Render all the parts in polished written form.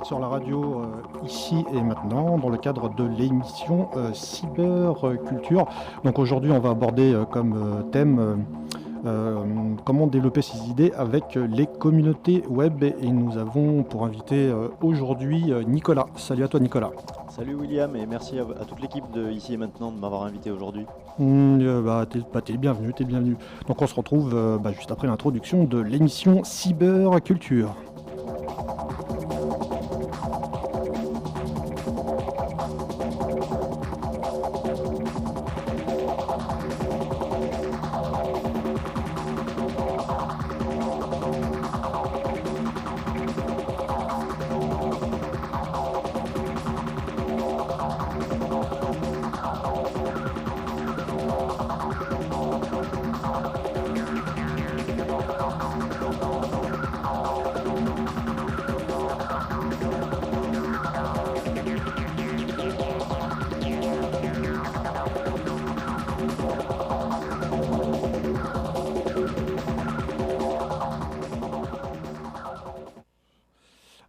sur la radio ici et maintenant dans le cadre de l'émission Cyberculture. Donc aujourd'hui on va aborder comme thème comment développer ses idées avec les communautés web et nous avons pour invité aujourd'hui Nicolas. Salut à toi Nicolas. Salut William et merci à toute l'équipe de Ici et Maintenant de m'avoir invité aujourd'hui. T'es le bienvenu, t'es le bienvenu. Donc on se retrouve juste après l'introduction de l'émission Cyberculture.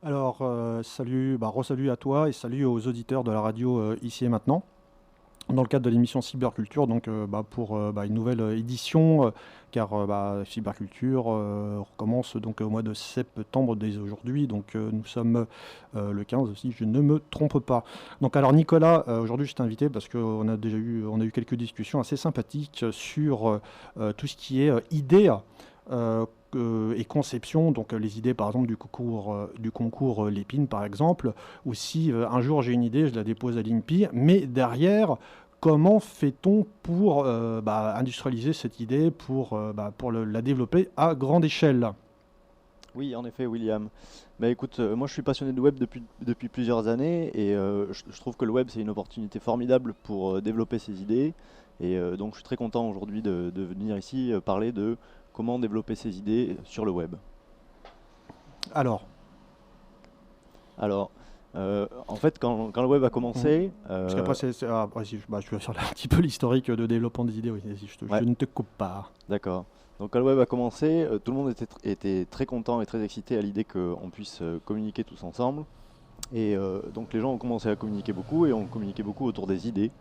Alors, re-salut à toi et salut aux auditeurs de la radio ici et maintenant. Dans le cadre de l'émission Cyberculture, donc pour une nouvelle édition, car Cyberculture recommence donc au mois de septembre dès aujourd'hui, donc nous sommes le 15 si je ne me trompe pas. Donc alors Nicolas, aujourd'hui je t'ai invité parce qu'on a on a eu quelques discussions assez sympathiques sur tout ce qui est idée. Et conception, donc les idées par exemple du concours Lépine par exemple, ou si un jour j'ai une idée, je la dépose à l'INPI, mais derrière, comment fait-on pour industrialiser cette idée, pour la développer à grande échelle? Oui, en effet William. Bah écoute, moi je suis passionné de web depuis plusieurs années et je trouve que le web c'est une opportunité formidable pour développer ses idées. Et donc je suis très content aujourd'hui de venir ici parler de comment développer ses idées sur le web. Alors, Alors, en fait quand le web a commencé, parce qu'après, je vais faire un petit peu l'historique de développement des idées, oui, ouais, je ne te coupe pas. d'accord. Donc quand le web a commencé, tout le monde était très content et très excité à l'idée qu'on puisse communiquer tous ensemble. Et donc les gens ont commencé à communiquer beaucoup et ont communiqué beaucoup autour des idées.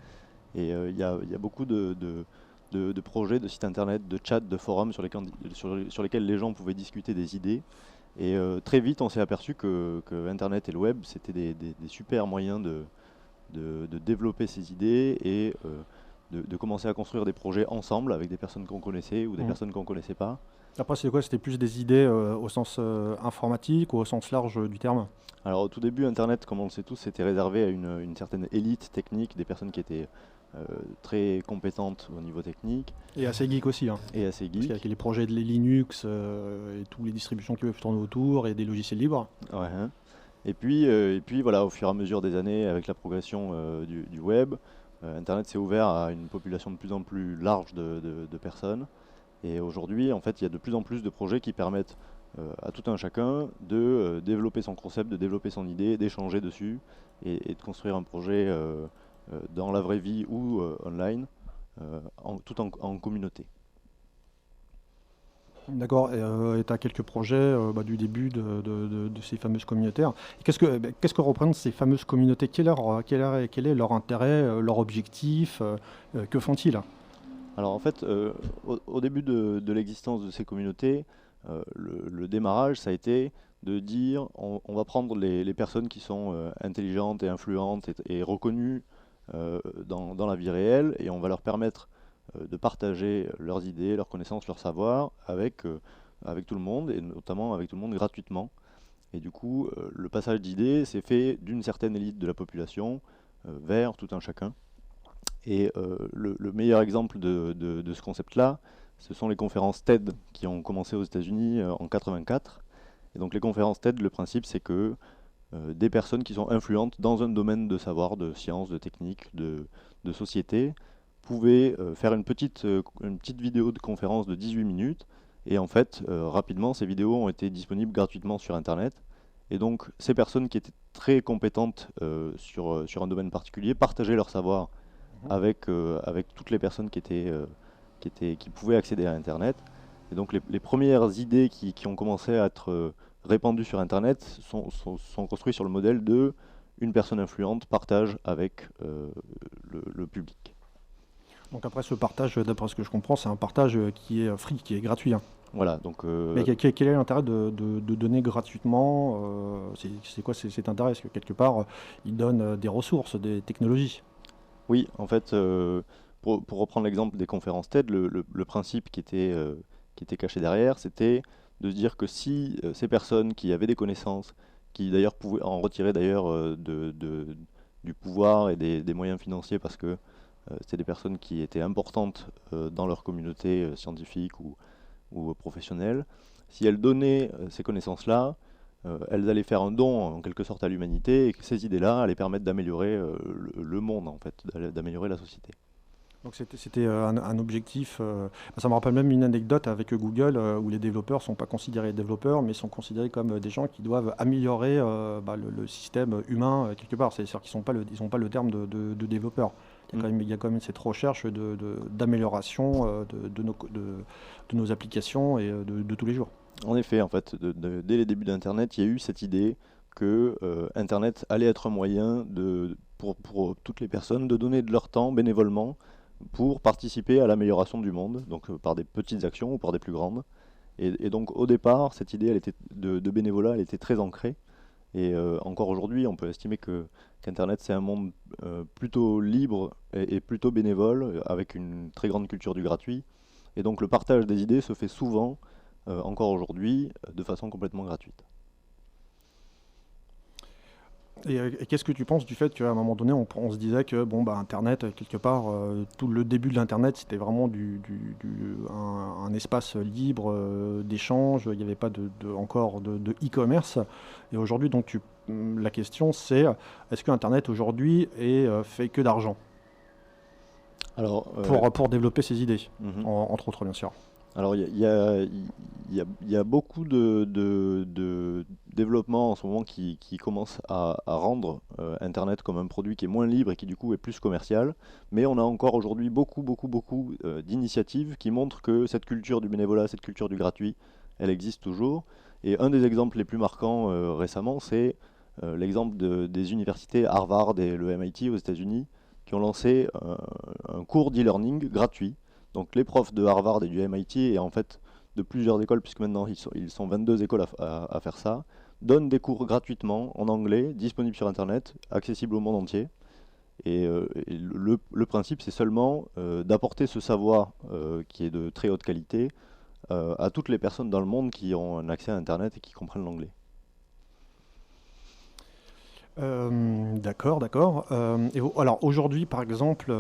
Et il y a beaucoup de projets, de sites internet, de chats, de forums sur lesquels les gens pouvaient discuter des idées. Et très vite, on s'est aperçu que Internet et le web, c'était des super moyens de développer ces idées et de commencer à construire des projets ensemble avec des personnes qu'on connaissait ou des Mm. personnes qu'on connaissait pas. Après, c'est quoi? C'était plus des idées au sens informatique ou au sens large du terme? Alors au tout début, Internet, comme on le sait tous, c'était réservé à une certaine élite technique, des personnes qui étaient très compétentes au niveau technique Et assez geek aussi, hein. et assez Parce geeks. qu'avec les projets de Linux et toutes les distributions qui peuvent tourner autour et des logiciels libres. Ouais, hein. Et puis voilà, au fur et à mesure des années, avec la progression du web, Internet s'est ouvert à une population de plus en plus large de personnes. Et aujourd'hui, en fait, il y a de plus en plus de projets qui permettent à tout un chacun de développer son concept, de développer son idée, d'échanger dessus et de construire un projet dans la vraie vie ou online, tout en communauté. D'accord, et tu as quelques projets du début de ces fameuses communautaires. Et qu'est-ce que représentent ces fameuses communautés? Quel est leur intérêt, leur objectif? Que font-ils? Alors en fait, au début de l'existence de ces communautés, le démarrage, ça a été de dire on va prendre les personnes qui sont intelligentes et influentes et reconnues dans la vie réelle et on va leur permettre de partager leurs idées, leurs connaissances, leurs savoirs avec tout le monde et notamment avec tout le monde gratuitement. Et du coup, le passage d'idées s'est fait d'une certaine élite de la population vers tout un chacun. Et le meilleur exemple de ce concept-là, ce sont les conférences TED qui ont commencé aux États-Unis en 84. Et donc les conférences TED, le principe c'est que des personnes qui sont influentes dans un domaine de savoir, de science, de technique, de société, pouvaient faire une petite vidéo de conférence de 18 minutes. Et en fait, rapidement, ces vidéos ont été disponibles gratuitement sur Internet. Et donc ces personnes qui étaient très compétentes sur un domaine particulier partageaient leur savoir avec toutes les personnes qui pouvaient accéder à Internet. Et donc les premières idées qui ont commencé à être répandus sur Internet sont construits sur le modèle de une personne influente partage avec le public. Donc après ce partage, d'après ce que je comprends, c'est un partage qui est free, qui est gratuit, hein. Voilà, donc Mais quel est l'intérêt de donner gratuitement c'est quoi cet intérêt? Est-ce que quelque part, ils donnent des ressources, des technologies? oui, en fait, pour reprendre l'exemple des conférences TED, le principe qui était caché derrière, c'était de se dire que si ces personnes qui avaient des connaissances, qui d'ailleurs pouvaient en retirer d'ailleurs du pouvoir et des moyens financiers parce que c'était des personnes qui étaient importantes dans leur communauté scientifique ou professionnelle, si elles donnaient ces connaissances-là, elles allaient faire un don en quelque sorte à l'humanité et que ces idées-là allaient permettre d'améliorer le monde en fait, d'améliorer la société. Donc c'était un objectif. Ça me rappelle même une anecdote avec Google où les développeurs ne sont pas considérés développeurs, mais sont considérés comme des gens qui doivent améliorer le système humain quelque part. C'est-à-dire qu'ils n'ont pas le terme de développeur. Il y a quand même cette recherche d'amélioration de nos applications et de tous les jours. En effet, en fait, dès les débuts d'Internet, il y a eu cette idée que Internet allait être un moyen pour toutes les personnes de donner de leur temps bénévolement pour participer à l'amélioration du monde, donc par des petites actions ou par des plus grandes. Et donc au départ, cette idée de bénévolat, elle était très ancrée. Et encore aujourd'hui, on peut estimer qu'Internet, c'est un monde plutôt libre et plutôt bénévole, avec une très grande culture du gratuit. Et donc le partage des idées se fait souvent, encore aujourd'hui, de façon complètement gratuite. Et qu'est-ce que tu penses du fait qu'à un moment donné, on se disait que Internet, quelque part, tout le début de l'Internet, c'était vraiment un espace libre d'échange, il n'y avait pas encore de e-commerce. Et aujourd'hui, donc, la question, c'est est-ce que Internet aujourd'hui est fait que d'argent pour développer ses idées, entre autres, bien sûr. Alors, il y a beaucoup de développements en ce moment qui commencent à rendre Internet comme un produit qui est moins libre et qui du coup est plus commercial. Mais on a encore aujourd'hui beaucoup d'initiatives qui montrent que cette culture du bénévolat, cette culture du gratuit, elle existe toujours. Et un des exemples les plus marquants récemment, c'est l'exemple des universités Harvard et le MIT aux États-Unis qui ont lancé un cours d'e-learning gratuit. Donc les profs de Harvard et du MIT, et en fait de plusieurs écoles, puisque maintenant ils sont 22 écoles à faire ça, donnent des cours gratuitement en anglais, disponibles sur Internet, accessibles au monde entier. Et le principe, c'est seulement d'apporter ce savoir qui est de très haute qualité à toutes les personnes dans le monde qui ont un accès à Internet et qui comprennent l'anglais. D'accord. Alors aujourd'hui, par exemple,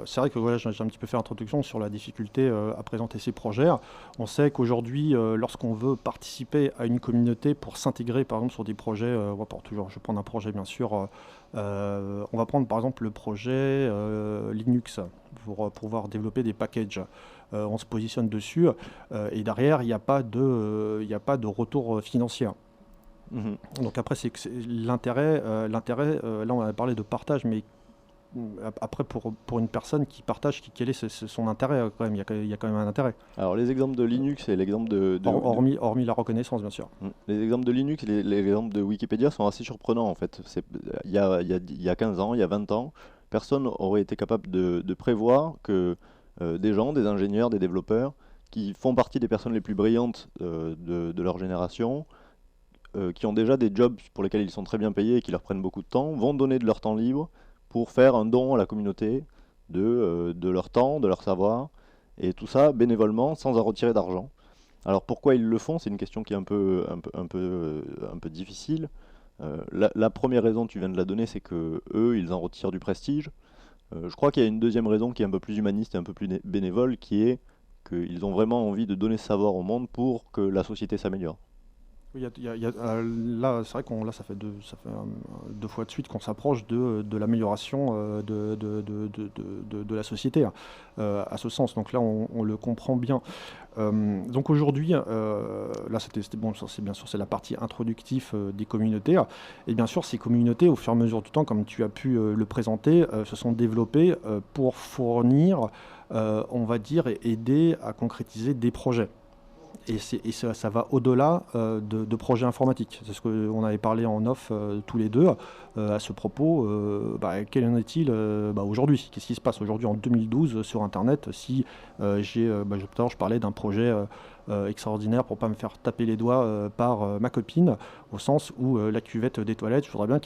c'est vrai que voilà, j'ai un petit peu fait l'introduction sur la difficulté à présenter ces projets. On sait qu'aujourd'hui, lorsqu'on veut participer à une communauté pour s'intégrer, par exemple, sur des projets, je vais prendre un projet bien sûr. On va prendre par exemple le projet Linux pour pouvoir développer des packages. On se positionne dessus et derrière, il n'y a pas de retour financier. Donc après, c'est l'intérêt, là on a parlé de partage, mais après pour une personne qui partage, quel est son intérêt quand même, il y a quand même un intérêt. Alors les exemples de Linux et l'exemple hormis la reconnaissance bien sûr. Les exemples de Linux et les exemples de Wikipédia sont assez surprenants en fait. Il y a 15 ans, il y a 20 ans, personne n'aurait été capable de prévoir que des gens, des ingénieurs, des développeurs, qui font partie des personnes les plus brillantes de leur génération, qui ont déjà des jobs pour lesquels ils sont très bien payés et qui leur prennent beaucoup de temps, vont donner de leur temps libre pour faire un don à la communauté de leur temps, de leur savoir, et tout ça bénévolement, sans en retirer d'argent. Alors pourquoi ils le font? C'est une question qui est un peu difficile. La première raison, tu viens de la donner, c'est que eux, ils en retirent du prestige. Je crois qu'il y a une deuxième raison qui est un peu plus humaniste et un peu plus bénévole, qui est qu'ils ont vraiment envie de donner ce savoir au monde pour que la société s'améliore. Oui, là, c'est vrai ça fait deux fois de suite qu'on s'approche de l'amélioration de la société à ce sens. Donc là, on le comprend bien. Donc aujourd'hui, là, c'était bon, c'est bien sûr c'est la partie introductive des communautés. Et bien sûr, ces communautés, au fur et à mesure du temps, comme tu as pu le présenter, se sont développées pour fournir, on va dire, et aider à concrétiser des projets. et ça va au-delà de projets informatiques. C'est ce qu'on avait parlé en off tous les deux à ce propos. Quel en est-il aujourd'hui? Qu'est-ce qui se passe aujourd'hui en 2012 sur Internet? Si tout à l'heure, je parlais d'un projet extraordinaire pour ne pas me faire taper les doigts par ma copine, au sens où la cuvette des toilettes, je voudrais bien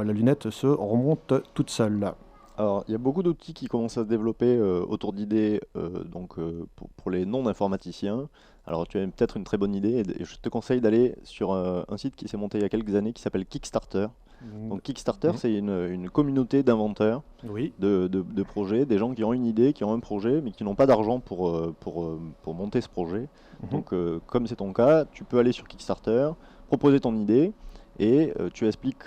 la lunette se remonte toute seule. Alors, il y a beaucoup d'outils qui commencent à se développer autour d'idées pour les non-informaticiens. Alors, tu as peut-être une très bonne idée et je te conseille d'aller sur un site qui s'est monté il y a quelques années qui s'appelle Kickstarter. Donc, Kickstarter, c'est une communauté d'inventeurs Oui. de projets, des gens qui ont une idée, qui ont un projet, mais qui n'ont pas d'argent pour monter ce projet. Donc, comme c'est ton cas, tu peux aller sur Kickstarter, proposer ton idée. Et tu expliques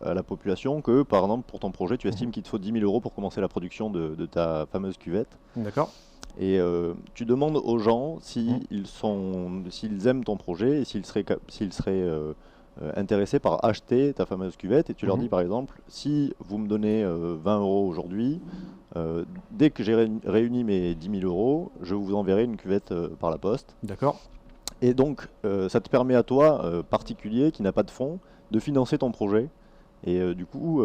à la population que, par exemple, pour ton projet, tu estimes qu'il te faut 10 000 € pour commencer la production de ta fameuse cuvette. D'accord. Et tu demandes aux gens s'ils aiment ton projet et s'ils seraient intéressés par acheter ta fameuse cuvette. Et tu leur dis, par exemple, si vous me donnez 20 € aujourd'hui, dès que j'ai réuni mes 10 000 €, je vous enverrai une cuvette par la poste. D'accord. Et donc, ça te permet à toi, particulier, qui n'a pas de fonds, de financer ton projet. Et du coup,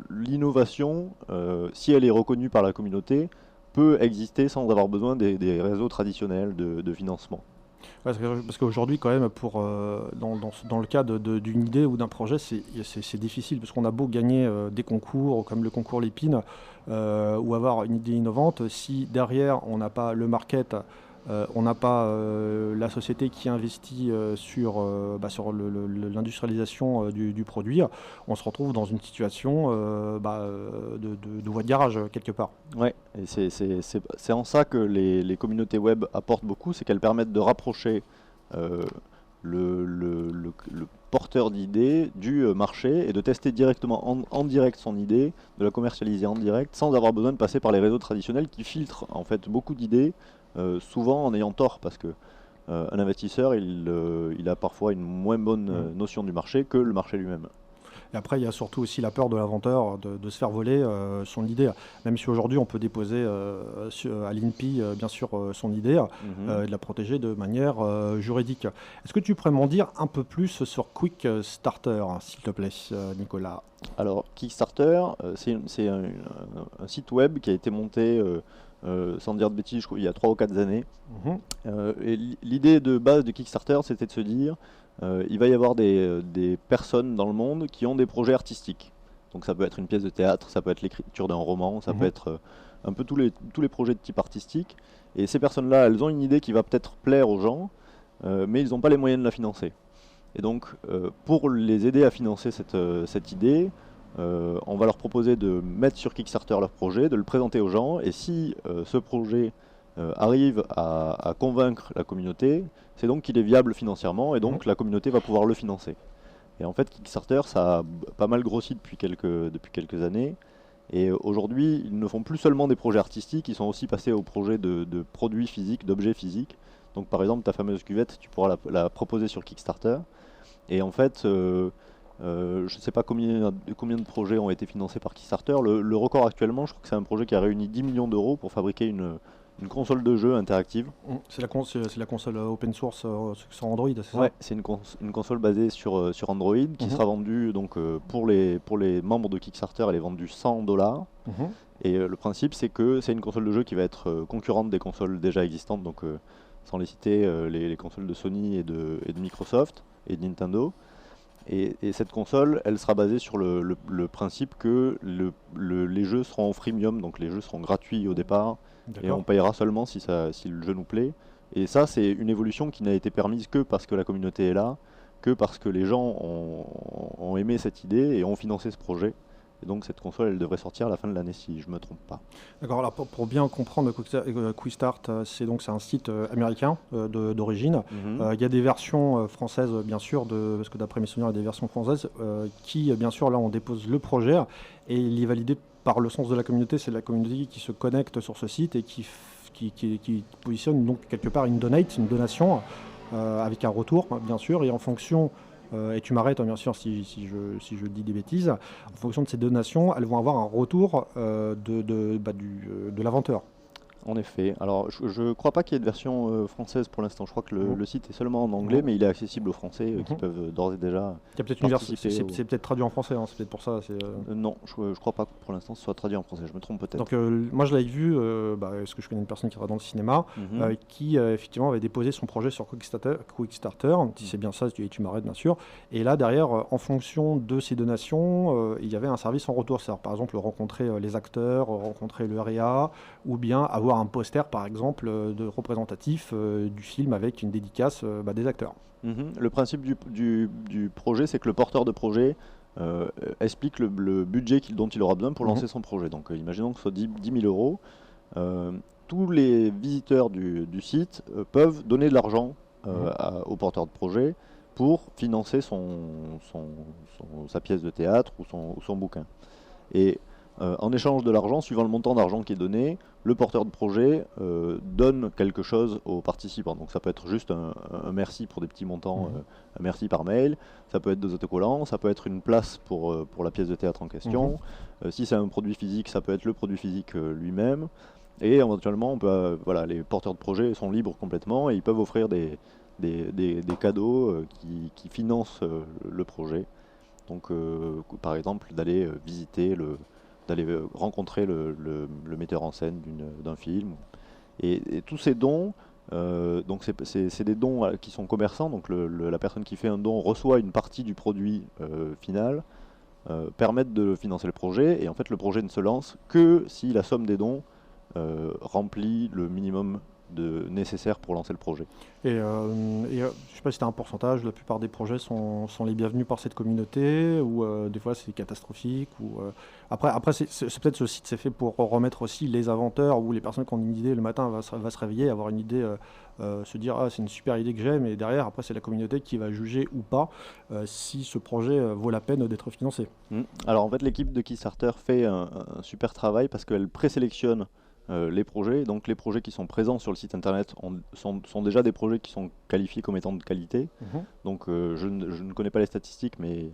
l'innovation, si elle est reconnue par la communauté, peut exister sans avoir besoin des réseaux traditionnels de financement. Ouais, parce qu'aujourd'hui, quand même, dans le cas d'une idée ou d'un projet, c'est difficile, parce qu'on a beau gagner des concours, comme le concours Lépine, ou avoir une idée innovante, si derrière, on n'a pas le market, on n'a pas la société qui investit sur l'industrialisation du produit, on se retrouve dans une situation de voie de garage quelque part. Ouais, et c'est en ça que les communautés web apportent beaucoup, c'est qu'elles permettent de rapprocher le porteur d'idées du marché et de tester directement en direct son idée, de la commercialiser en direct, sans avoir besoin de passer par les réseaux traditionnels qui filtrent en fait beaucoup d'idées. Souvent en ayant tort, parce que un investisseur il a parfois une moins bonne notion du marché que le marché lui-même. Et après, il y a surtout aussi la peur de l'inventeur de se faire voler son idée. Même si aujourd'hui, on peut déposer à l'INPI, bien sûr, son idée et de la protéger de manière juridique. Est-ce que tu pourrais m'en dire un peu plus sur Quickstarter, s'il te plaît, Nicolas? Alors, Kickstarter, c'est un site web qui a été monté, sans dire de bêtises, je crois, il y a 3 ou 4 années. Et l'idée de base de Kickstarter, c'était de se dire, il va y avoir des personnes dans le monde qui ont des projets artistiques. Donc ça peut être une pièce de théâtre, ça peut être l'écriture d'un roman, ça peut être un peu tous les projets de type artistique. Et ces personnes-là, elles ont une idée qui va peut-être plaire aux gens, mais ils n'ont pas les moyens de la financer. Et donc, pour les aider à financer cette idée, on va leur proposer de mettre sur Kickstarter leur projet, de le présenter aux gens, et si ce projet arrive à convaincre la communauté, c'est donc qu'il est viable financièrement, et donc la communauté va pouvoir le financer. Et en fait, Kickstarter, ça a pas mal grossi depuis quelques années, et aujourd'hui, ils ne font plus seulement des projets artistiques, ils sont aussi passés aux projets de produits physiques, d'objets physiques. Donc par exemple, ta fameuse cuvette, tu pourras la proposer sur Kickstarter. Et en fait, je ne sais pas combien de projets ont été financés par Kickstarter. Le record actuellement, je crois que c'est un projet qui a réuni 10 millions d'euros pour fabriquer une console de jeu interactive. C'est la console open source sur Android, c'est ça? Ouais, c'est une console basée sur Android qui sera vendue donc, pour les membres de Kickstarter, elle est vendue 100 $. Et le principe, c'est que c'est une console de jeu qui va être concurrente des consoles déjà existantes, donc sans les citer, les consoles de Sony et de Microsoft et de Nintendo. Et cette console, elle sera basée sur le principe que les jeux seront en freemium, donc les jeux seront gratuits au départ, et on payera seulement si le jeu nous plaît. Et ça, c'est une évolution qui n'a été permise que parce que la communauté est là, que parce que les gens ont aimé cette idée et ont financé ce projet. Et donc cette console, elle devrait sortir à la fin de l'année, si je ne me trompe pas. D'accord, alors pour bien comprendre, Quickstart, c'est un site américain d'origine. Il y a des versions françaises, bien sûr, parce que d'après mes souvenirs, il y a des versions françaises qui, bien sûr, là, on dépose le projet et il est validé par le sens de la communauté. C'est la communauté qui se connecte sur ce site et qui positionne donc quelque part une donation avec un retour, bien sûr, et en fonction... et tu m'arrêtes bien sûr si je dis des bêtises, en fonction de ces donations, elles vont avoir un retour de l'inventeur. En effet. Alors, je ne crois pas qu'il y ait de version française pour l'instant. Je crois que Mhm. le site est seulement en anglais, Mhm. mais il est accessible aux Français qui Mhm. peuvent d'ores et déjà Il y a peut-être une version, participer au... c'est peut-être traduit en français, hein, c'est peut-être pour ça. Non, je ne crois pas que pour l'instant ce soit traduit en français. Je me trompe Donc peut-être. moi je l'avais vu, parce que je connais une personne qui travaille dans le cinéma, Mhm. qui effectivement avait déposé son projet sur Quickstarter, si c'est bien ça, tu m'arrêtes bien sûr. Et là derrière, en fonction de ses donations, il y avait un service en retour. C'est-à-dire par exemple rencontrer les acteurs, rencontrer le REA, ou bien avoir un poster par exemple de représentatif du film avec une dédicace des acteurs. Mhm. Le principe du projet, c'est que le porteur de projet explique le budget dont il aura besoin pour Mhm. lancer son projet. Donc, imaginons que ce soit 10 000 euros. Euh, tous les visiteurs du site peuvent donner de l'argent Mhm. au porteur de projet pour financer sa pièce de théâtre ou son bouquin. Et en échange de l'argent, suivant le montant d'argent qui est donné, le porteur de projet donne quelque chose aux participants. Donc ça peut être juste un merci pour des petits montants, Mhm. un merci par mail, ça peut être des autocollants, ça peut être une place pour la pièce de théâtre en Mhm. question. Si c'est un produit physique, ça peut être le produit physique lui-même. Et éventuellement, voilà, les porteurs de projet sont libres complètement et ils peuvent offrir des cadeaux qui financent le projet. Donc, par exemple, d'aller d'aller rencontrer le metteur en scène d'un film. Et tous ces dons, donc c'est des dons qui sont commerçants. Donc, la personne qui fait un don reçoit une partie du produit final, permettent de financer le projet. Et en fait, le projet ne se lance que si la somme des dons remplit le minimum nécessaire pour lancer le projet. Je sais pas si tu as un pourcentage, la plupart des projets sont les bienvenus par cette communauté, ou des fois c'est catastrophique. Après c'est peut-être ce site c'est fait pour remettre aussi les inventeurs ou les personnes qui ont une idée le matin va se réveiller, avoir une idée, se dire ah, c'est une super idée que j'ai, mais derrière après c'est la communauté qui va juger ou pas si ce projet vaut la peine d'être financé. Alors en fait, l'équipe de Kickstarter fait un super travail parce qu'elle présélectionne les projets. Donc les projets qui sont présents sur le site internet sont déjà des projets qui sont qualifiés comme étant de qualité. Mhm. Donc je ne connais pas les statistiques, mais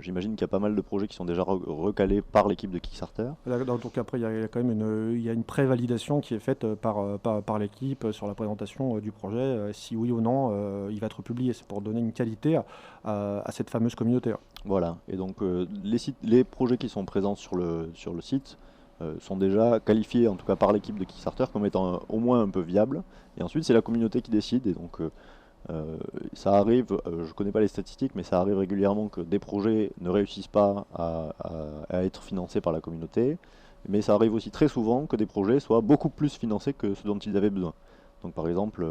j'imagine qu'il y a pas mal de projets qui sont déjà recalés par l'équipe de Kickstarter. Donc après, il y a quand même il y a une prévalidation qui est faite par l'équipe sur la présentation du projet, si oui ou non il va être publié. C'est pour donner une qualité à cette fameuse communauté. Voilà. Et donc les projets qui sont présents sur le site sont déjà qualifiés, en tout cas par l'équipe de Kickstarter, comme étant au moins un peu viables. Et ensuite, c'est la communauté qui décide. Et donc ça arrive, je ne connais pas les statistiques, mais ça arrive régulièrement que des projets ne réussissent pas à être financés par la communauté. Mais ça arrive aussi très souvent que des projets soient beaucoup plus financés que ce dont ils avaient besoin. Donc par exemple,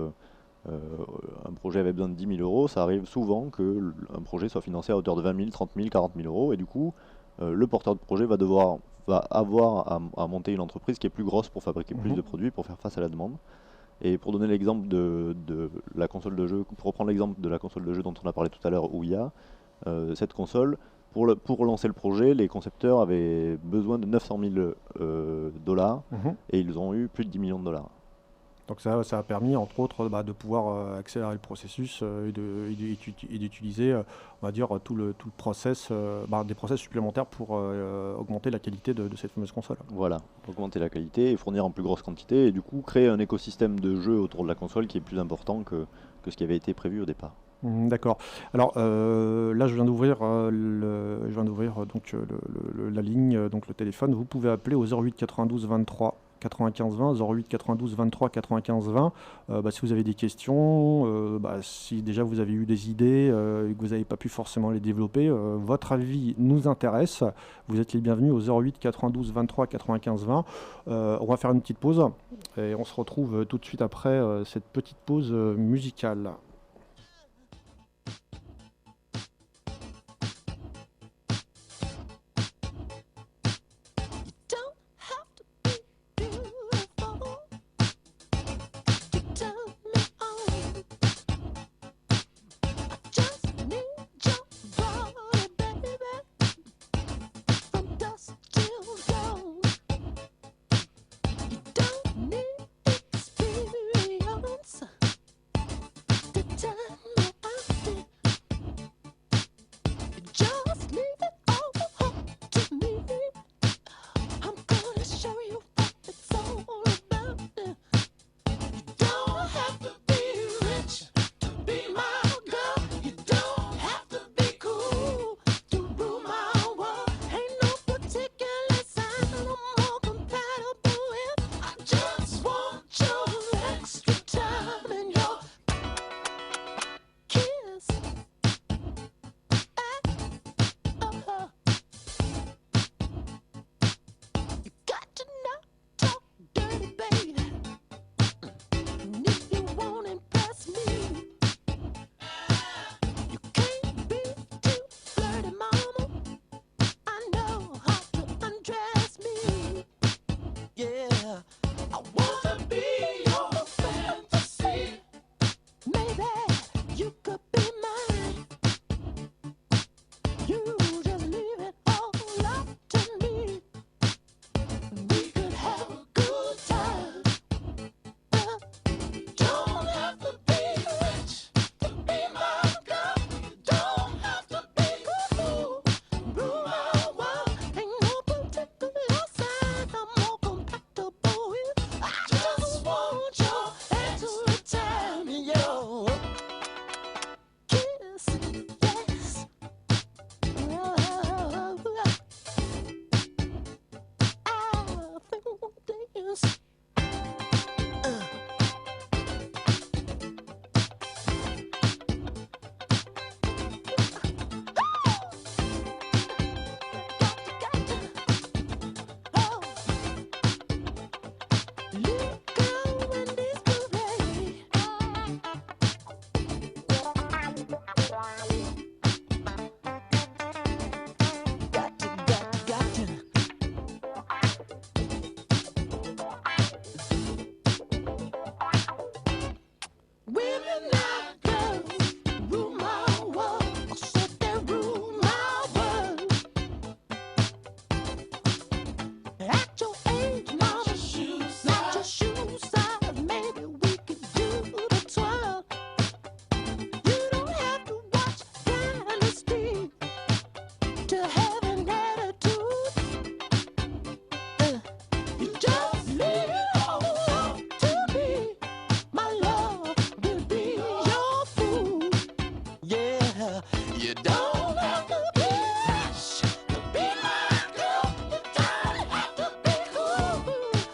un projet avait besoin de 10 000 euros, ça arrive souvent qu'un projet soit financé à hauteur de 20 000, 30 000, 40 000 euros. Et du coup, le porteur de projet va avoir à monter une entreprise qui est plus grosse pour fabriquer plus Mhm. de produits, pour faire face à la demande. Et pour donner l'exemple de la console de jeu, pour reprendre l'exemple de la console de jeu dont on a parlé tout à l'heure, Ouya, cette console, pour lancer le projet, les concepteurs avaient besoin de 900 000 dollars Mhm. et ils ont eu plus de 10 millions de dollars. Donc ça a permis, entre autres, de pouvoir accélérer le processus et d'utiliser, on va dire, tout le process, des process supplémentaires pour augmenter la qualité de cette fameuse console. Voilà, augmenter la qualité et fournir en plus grosse quantité et du coup créer un écosystème de jeu autour de la console qui est plus important que ce qui avait été prévu au départ. D'accord. Alors là, je viens d'ouvrir donc la ligne, donc le téléphone. Vous pouvez appeler au 08 92 23 95 20, 08 92 23 95 20. Si vous avez des questions, si déjà vous avez eu des idées et que vous n'avez pas pu forcément les développer, votre avis nous intéresse. Vous êtes les bienvenus au 08 92 23 95 20. On va faire une petite pause et on se retrouve tout de suite après cette petite pause musicale. Don't have to be beautiful to turn me on. I just need your body, baby, from dusk till dawn. You don't need experience to You could be mine. You just leave it all up to me. We could have a good time. Don't have to be rich to be my girl. Don't have to be cool. Rule my world. Ain't no particular size I'm more compatible with. I just want your every time, yo. Kiss, yes. I think we'll dance. Women and girls rule my world, so they rule my world. At your age, mama, not your shoe size. Maybe we could do the twirl. You don't have to watch Dynasty to have an attitude. You just leave it all up to me. My love will be your food. Yeah, you don't have to be rich to be my girl. You don't have to be cool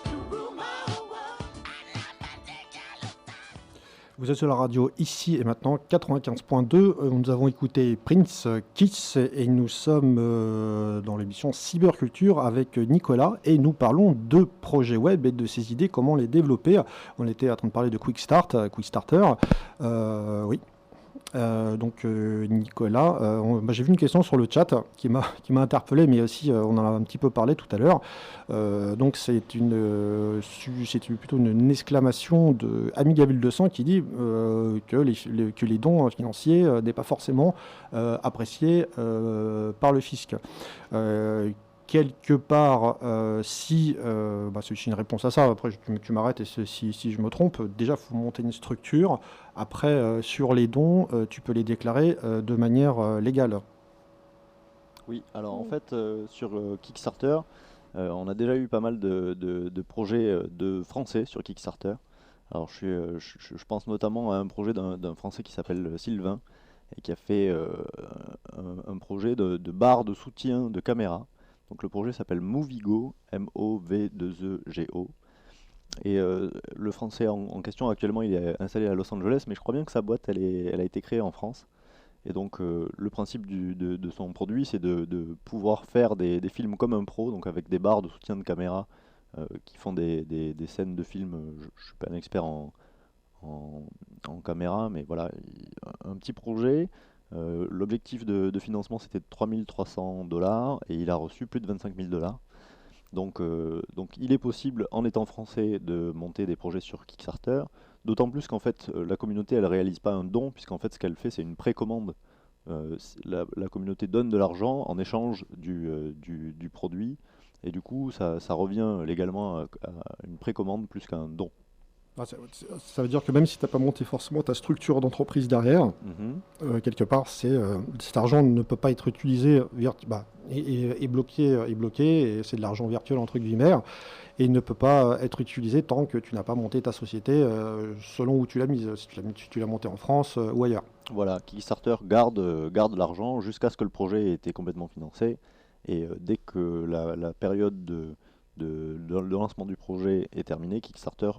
to rule my world. Vous êtes sur la radio ici et maintenant 95.2. Nous avons écouté Prince Kiss et nous sommes dans l'émission Cyberculture avec Nicolas et nous parlons de projets web et de ses idées, comment les développer. On était en train de parler de Quickstarter. Oui. Donc Nicolas, j'ai vu une question sur le chat qui m'a interpellé, mais aussi on en a un petit peu parlé tout à l'heure. Donc c'est plutôt une exclamation de Amiga 1200 qui dit que les dons financiers n'est pas forcément appréciés par le fisc. Quelque part, c'est une réponse à ça. Après, tu m'arrêtes et si je me trompe. Déjà, il faut monter une structure. Après, sur les dons, tu peux les déclarer de manière légale. Oui, alors en fait, sur Kickstarter, on a déjà eu pas mal de projets de Français sur Kickstarter. Alors je pense notamment à un projet d'un Français qui s'appelle Sylvain et qui a fait un projet de barre de soutien de caméra. Donc le projet s'appelle Movigo, M-O-V-2-E-G-O. Et le Français en question actuellement il est installé à Los Angeles, mais je crois bien que sa boîte elle a été créée en France. Et donc le principe de son produit c'est de pouvoir faire des films comme un pro, donc avec des barres de soutien de caméra qui font des scènes de films. Je ne suis pas un expert en caméra, mais voilà, un petit projet. L'objectif de financement c'était de 3 300 $ et il a reçu plus de 25 000 $. Donc il est possible, en étant français, de monter des projets sur Kickstarter, d'autant plus qu'en fait la communauté elle réalise pas un don, puisqu'en fait ce qu'elle fait c'est une précommande. La communauté donne de l'argent en échange du produit, et du coup ça revient légalement à une précommande plus qu'à un don. Ça veut dire que même si tu n'as pas monté forcément ta structure d'entreprise derrière, quelque part, cet argent ne peut pas être utilisé, est bloqué, et c'est de l'argent virtuel entre guillemets, et il ne peut pas être utilisé tant que tu n'as pas monté ta société selon où tu l'as mise, si tu l'as monté en France ou ailleurs. Voilà, Kickstarter garde l'argent jusqu'à ce que le projet ait été complètement financé, et dès que la période de lancement du projet est terminé, Kickstarter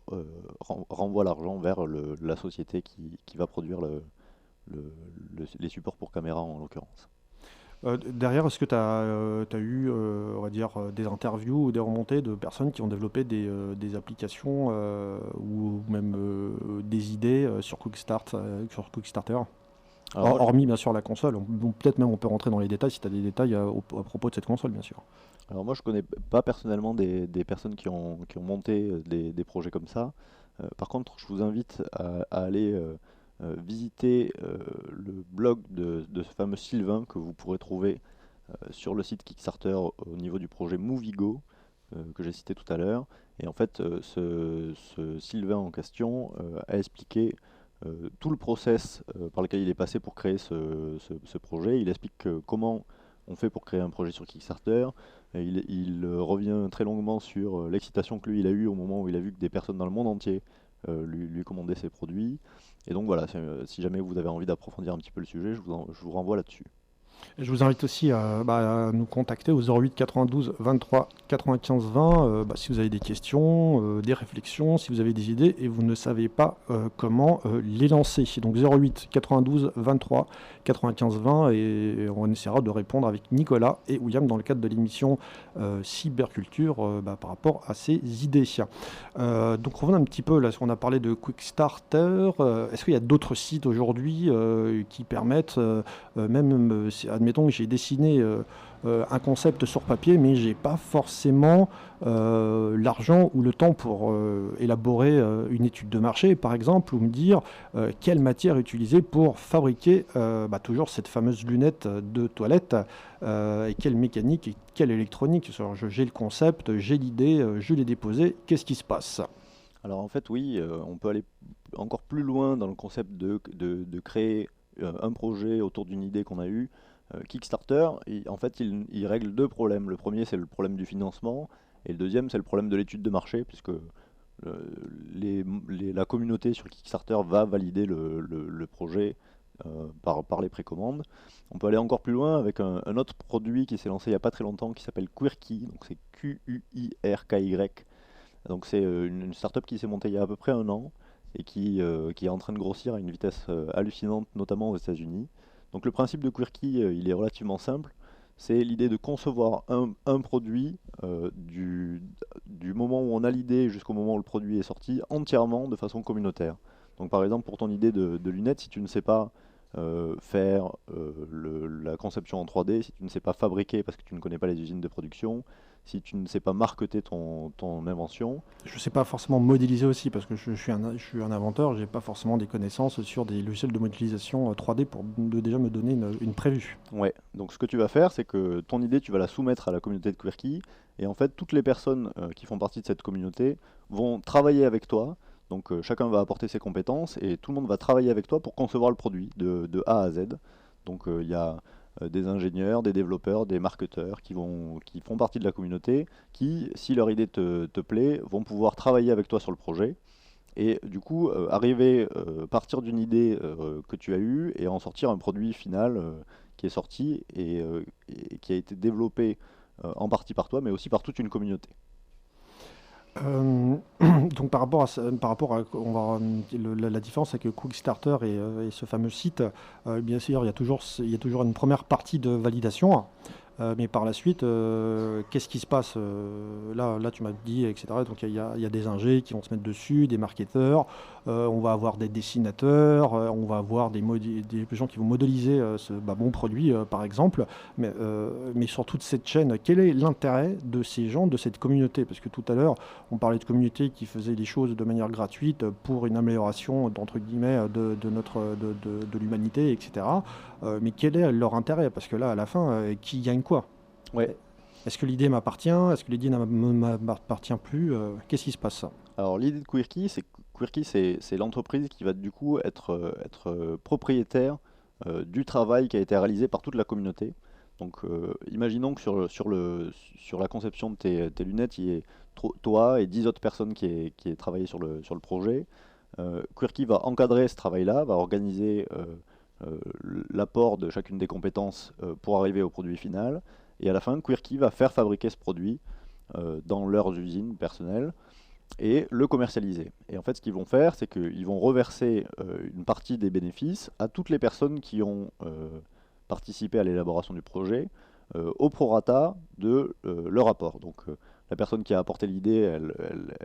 renvoie l'argent vers la société qui va produire les supports pour caméra en l'occurrence. Derrière, est-ce que tu as eu, on va dire, des interviews ou des remontées de personnes qui ont développé des applications ou même des idées sur Quickstarter? Alors, Hormis bien sûr la console, peut-être même on peut rentrer dans les détails si tu as des détails à propos de cette console bien sûr. Alors moi je connais pas personnellement des personnes qui ont monté des projets comme ça. Par contre je vous invite à aller visiter le blog de ce fameux Sylvain que vous pourrez trouver sur le site Kickstarter au niveau du projet Movigo que j'ai cité tout à l'heure. Et en fait, ce Sylvain en question a expliqué tout le process par lequel il est passé pour créer ce projet. Il explique comment on fait pour créer un projet sur Kickstarter. Et il revient très longuement sur l'excitation que lui il a eue au moment où il a vu que des personnes dans le monde entier lui commandaient ses produits. Et donc voilà, si jamais vous avez envie d'approfondir un petit peu le sujet, je vous renvoie là-dessus. Et je vous invite aussi à nous contacter au 08 92 23 95 20 si vous avez des questions, des réflexions, si vous avez des idées et vous ne savez pas comment les lancer. Donc 08 92 23 95 20 et on essaiera de répondre avec Nicolas et William dans le cadre de l'émission Cyberculture par rapport à ces idées. Donc revenons un petit peu là, on a parlé de Quickstarter. Est-ce qu'il y a d'autres sites aujourd'hui qui permettent même admettons que j'ai dessiné un concept sur papier, mais j'ai pas forcément l'argent ou le temps pour élaborer une étude de marché, par exemple, ou me dire quelle matière utiliser pour fabriquer toujours cette fameuse lunette de toilette, et quelle mécanique et quelle électronique. Alors, j'ai le concept, j'ai l'idée, je l'ai déposé, qu'est-ce qui se passe? Alors en fait, oui, on peut aller encore plus loin dans le concept de créer un projet autour d'une idée qu'on a eue. Kickstarter, en fait, il règle deux problèmes. Le premier, c'est le problème du financement, et le deuxième, c'est le problème de l'étude de marché, puisque la communauté sur Kickstarter va valider le projet par les précommandes. On peut aller encore plus loin avec un autre produit qui s'est lancé il n'y a pas très longtemps, qui s'appelle Quirky, donc c'est Quirky. Donc c'est une startup qui s'est montée il y a à peu près un an et qui est en train de grossir à une vitesse hallucinante, notamment aux États-Unis. Donc le principe de Quirky, il est relativement simple. C'est l'idée de concevoir un produit du moment où on a l'idée jusqu'au moment où le produit est sorti entièrement de façon communautaire. Donc par exemple pour ton idée de lunettes, si tu ne sais pas faire la conception en 3D, si tu ne sais pas fabriquer parce que tu ne connais pas les usines de production, si tu ne sais pas marketer ton invention. Je ne sais pas forcément modéliser aussi, parce que je suis un inventeur, je n'ai pas forcément des connaissances sur des logiciels de modélisation 3D pour déjà me donner une prévue. Ouais, donc ce que tu vas faire, c'est que ton idée, tu vas la soumettre à la communauté de Quirky, et en fait, toutes les personnes qui font partie de cette communauté vont travailler avec toi. Donc chacun va apporter ses compétences, et tout le monde va travailler avec toi pour concevoir le produit de A à Z. Donc il y a des ingénieurs, des développeurs, des marketeurs qui font partie de la communauté, qui, si leur idée te plaît, vont pouvoir travailler avec toi sur le projet. Et du coup, partir d'une idée que tu as eue et en sortir un produit final qui est sorti et qui a été développé en partie par toi, mais aussi par toute une communauté. Donc par rapport à la différence avec Quickstarter et ce fameux site, bien sûr, il y a toujours une première partie de validation. Mais par la suite, qu'est-ce qui se passe là, tu m'as dit, etc. Donc il y a des ingés qui vont se mettre dessus, des marketeurs, on va avoir des dessinateurs, on va avoir des gens qui vont modéliser ce bon produit, par exemple. Mais sur toute cette chaîne, quel est l'intérêt de ces gens, de cette communauté? Parce que tout à l'heure, on parlait de communauté qui faisait les choses de manière gratuite pour une amélioration, entre guillemets, de l'humanité, etc. Mais quel est leur intérêt? Parce que là, à la fin, qui gagne quoi? Ouais. Est-ce que l'idée m'appartient? Est-ce que l'idée ne m'appartient plus? Qu'est-ce qui se passe? Alors l'idée de Quirky, c'est l'entreprise qui va du coup être propriétaire du travail qui a été réalisé par toute la communauté. Donc imaginons que sur la conception de tes lunettes, il y ait toi et 10 autres personnes qui aient travaillé sur le projet. Quirky va encadrer ce travail-là, va organiser l'apport de chacune des compétences pour arriver au produit final. Et à la fin, Quirky va faire fabriquer ce produit dans leurs usines personnelles et le commercialiser. Et en fait, ce qu'ils vont faire, c'est qu'ils vont reverser une partie des bénéfices à toutes les personnes qui ont participé à l'élaboration du projet au prorata de leur apport. Donc la personne qui a apporté l'idée,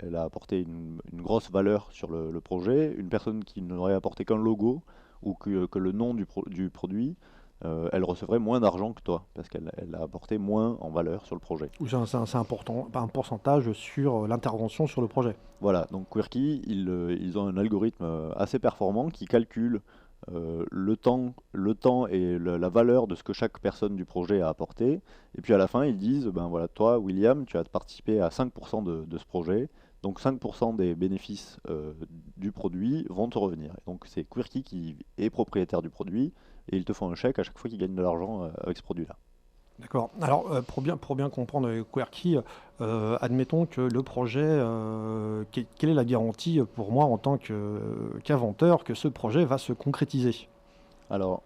elle a apporté une grosse valeur sur le projet. Une personne qui n'aurait apporté qu'un logo ou que le nom du produit elle recevrait moins d'argent que toi, parce qu'elle a apporté moins en valeur sur le projet. Ou c'est important, un pourcentage sur l'intervention sur le projet. Voilà, donc Quirky, ils ont un algorithme assez performant qui calcule le temps et la valeur de ce que chaque personne du projet a apporté. Et puis à la fin, ils disent, ben voilà, toi, William, tu as participé à 5% de ce projet. Donc 5% des bénéfices du produit vont te revenir. Et donc c'est Quirky qui est propriétaire du produit et ils te font un chèque à chaque fois qu'ils gagnent de l'argent avec ce produit-là. D'accord. Alors, pour bien comprendre Quirky, admettons que le projet, quelle est la garantie pour moi en tant qu'inventeur que ce projet va se concrétiser? Alors,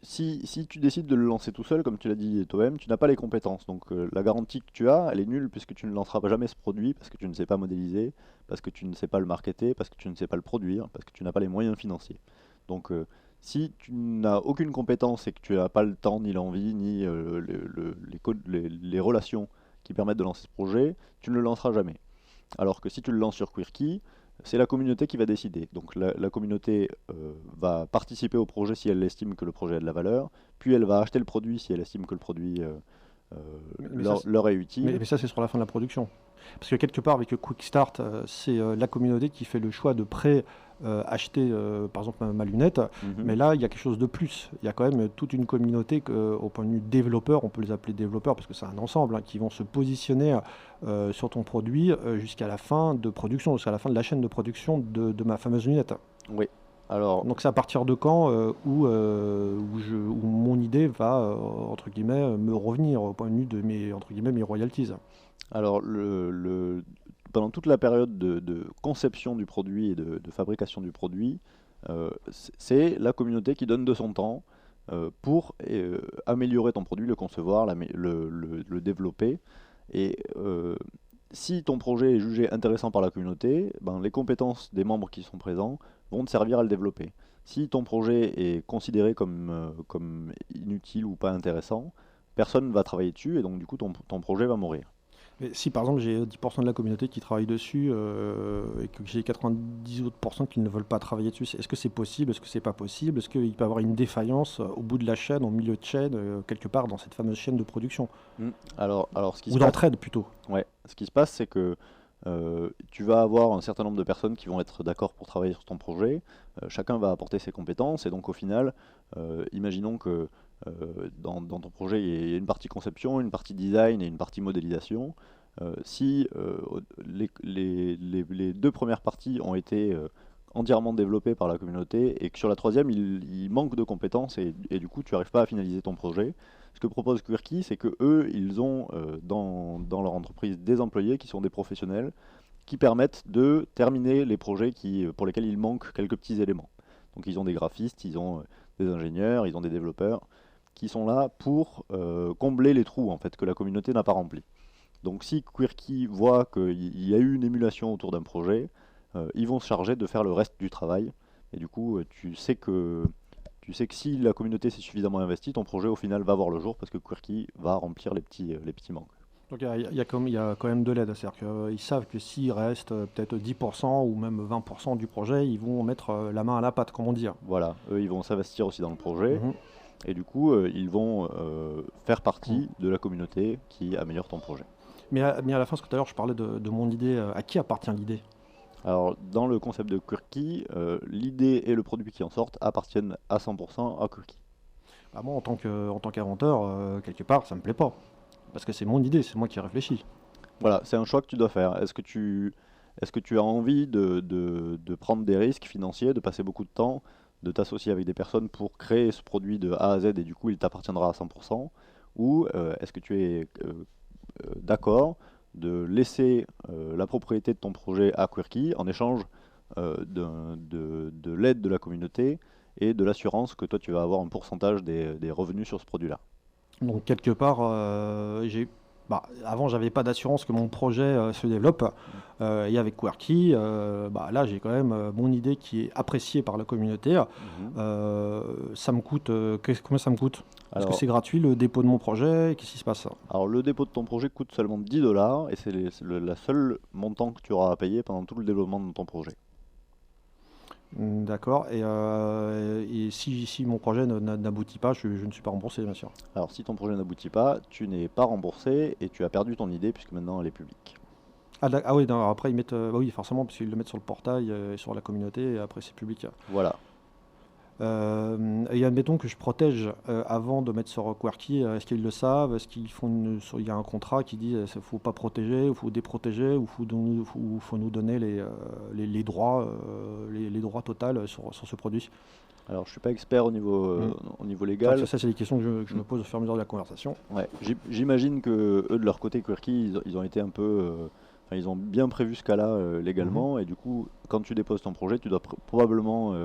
si tu décides de le lancer tout seul, comme tu l'as dit toi-même, tu n'as pas les compétences. Donc la garantie que tu as, elle est nulle puisque tu ne lanceras jamais ce produit parce que tu ne sais pas modéliser, parce que tu ne sais pas le marketer, parce que tu ne sais pas le produire, parce que tu n'as pas les moyens financiers. Donc si tu n'as aucune compétence et que tu n'as pas le temps, ni l'envie, ni les relations qui permettent de lancer ce projet, tu ne le lanceras jamais. Alors que si tu le lances sur Quirky, c'est la communauté qui va décider. Donc la communauté va participer au projet si elle estime que le projet a de la valeur, puis elle va acheter le produit si elle estime que le produit Mais ça, leur est mais, utile. mais ça, c'est sur la fin de la production. Parce que quelque part, avec le Quick Start, c'est la communauté qui fait le choix de pré-acheter, par exemple, ma lunette. Mhm. Mais là, il y a quelque chose de plus. Il y a quand même toute une communauté, au point de vue développeur, on peut les appeler développeurs parce que c'est un ensemble, hein, qui vont se positionner sur ton produit jusqu'à la fin de production, jusqu'à la fin de la chaîne de production de ma fameuse lunette. Oui. Alors, Donc c'est à partir de quand où mon idée va, entre guillemets, me revenir au point de vue de mes, entre guillemets, mes royalties. alors pendant toute la période de conception du produit et de fabrication du produit, c'est la communauté qui donne de son temps pour améliorer ton produit, le concevoir, le développer. Et si ton projet est jugé intéressant par la communauté, ben, les compétences des membres qui sont présents vont te servir à le développer. Si ton projet est considéré comme inutile ou pas intéressant, personne ne va travailler dessus et donc du coup ton projet va mourir. Mais si par exemple j'ai 10% de la communauté qui travaille dessus et que j'ai 90 autres pourcents qui ne veulent pas travailler dessus, est-ce que c'est possible? Est-ce que c'est pas possible? Est-ce qu'il peut y avoir une défaillance au bout de la chaîne, au milieu de chaîne, quelque part dans cette fameuse chaîne de production? Alors ce qui Ou se passe, d'entraide plutôt? ouais, ce qui se passe, c'est que tu vas avoir un certain nombre de personnes qui vont être d'accord pour travailler sur ton projet. Chacun va apporter ses compétences et donc au final, imaginons que dans ton projet il y ait une partie conception, une partie design et une partie modélisation. Si les deux premières parties ont été entièrement développées par la communauté et que sur la troisième il manque de compétences et du coup tu n'arrives pas à finaliser ton projet. Ce que propose Quirky, c'est que eux, ils ont dans leur entreprise des employés qui sont des professionnels qui permettent de terminer les projets pour lesquels il manque quelques petits éléments. Donc ils ont des graphistes, ils ont des ingénieurs, ils ont des développeurs qui sont là pour combler les trous en fait que la communauté n'a pas remplis. Donc si Quirky voit qu'il y a eu une émulation autour d'un projet, ils vont se charger de faire le reste du travail. Et du coup, tu sais que si la communauté s'est suffisamment investie, ton projet au final va voir le jour parce que Quirky va remplir les petits manques. Donc il y a quand même de l'aide, c'est-à-dire qu'ils savent que s'il reste peut-être 10% ou même 20% du projet, ils vont mettre la main à la pâte, comme on dit. Voilà, eux ils vont s'investir aussi dans le projet Mhm. et du coup ils vont faire Mhm. partie de la communauté qui améliore ton projet. Mais à la fin, parce que tout à l'heure je parlais de mon idée, à qui appartient l'idée? Alors dans le concept de Quirky, l'idée et le produit qui en sortent appartiennent à 100% à Quirky. Bah, moi, en tant qu'inventeur, quelque part, ça me plaît pas. Parce que c'est mon idée, c'est moi qui réfléchis. Voilà, c'est un choix que tu dois faire. Est-ce que tu as envie de prendre des risques financiers, de passer beaucoup de temps, de t'associer avec des personnes pour créer ce produit de A à Z et du coup il t'appartiendra à 100%? Ou est-ce que tu es d'accord de laisser la propriété de ton projet à Quirky en échange de l'aide de la communauté et de l'assurance que toi tu vas avoir un pourcentage des revenus sur ce produit-là? Donc, quelque part, avant, j'avais pas d'assurance que mon projet se développe. Et avec Quirky, là, j'ai quand même mon idée qui est appréciée par la communauté. Mhm. Ça me coûte. Combien ça me coûte? Est-ce que Alors, c'est gratuit le dépôt de mon projet? Qu'est-ce qui se passe? Alors le dépôt de ton projet coûte seulement 10 $ et c'est la seule montant que tu auras à payer pendant tout le développement de ton projet. D'accord. Et si mon projet n'aboutit pas, je ne suis pas remboursé, bien sûr. Alors si ton projet n'aboutit pas, tu n'es pas remboursé et tu as perdu ton idée puisque maintenant elle est publique. Ah oui, non, après ils mettent, bah oui, forcément, parce qu'ils le mettent sur le portail, et sur la communauté, et après c'est public. Voilà. Et admettons que je protège avant de mettre sur Quirky, est-ce qu'ils le savent? Est-ce qu'ils font il y a un contrat qui dit il ne faut pas protéger, il faut déprotéger, ou faut nous donner les droits, les droits totaux sur ce produit? Alors je suis pas expert Mm. au niveau Ça, légal. c'est des questions que je me pose au fur et à mesure de la conversation. Ouais, j'imagine que eux de leur côté Quirky, ils ont été un peu, enfin, ils ont bien prévu ce cas-là légalement et du coup quand tu déposes ton projet, tu dois probablement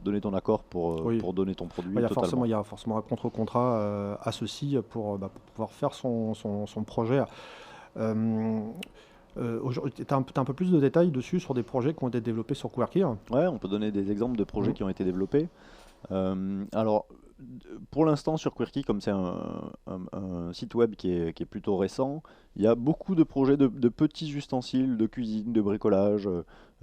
donner ton accord Oui. pour donner ton produit Ouais, totalement. il y a forcément un contre-contrat à ceci pour pouvoir faire son projet. Euh, tu as un peu plus de détails dessus sur des projets qui ont été développés sur Quirky? Ouais, on peut donner des exemples de projets Mhm. qui ont été développés. Alors, pour l'instant, sur Quirky, comme c'est un site web qui est plutôt récent, il y a beaucoup de projets de petits ustensiles de cuisine, de bricolage,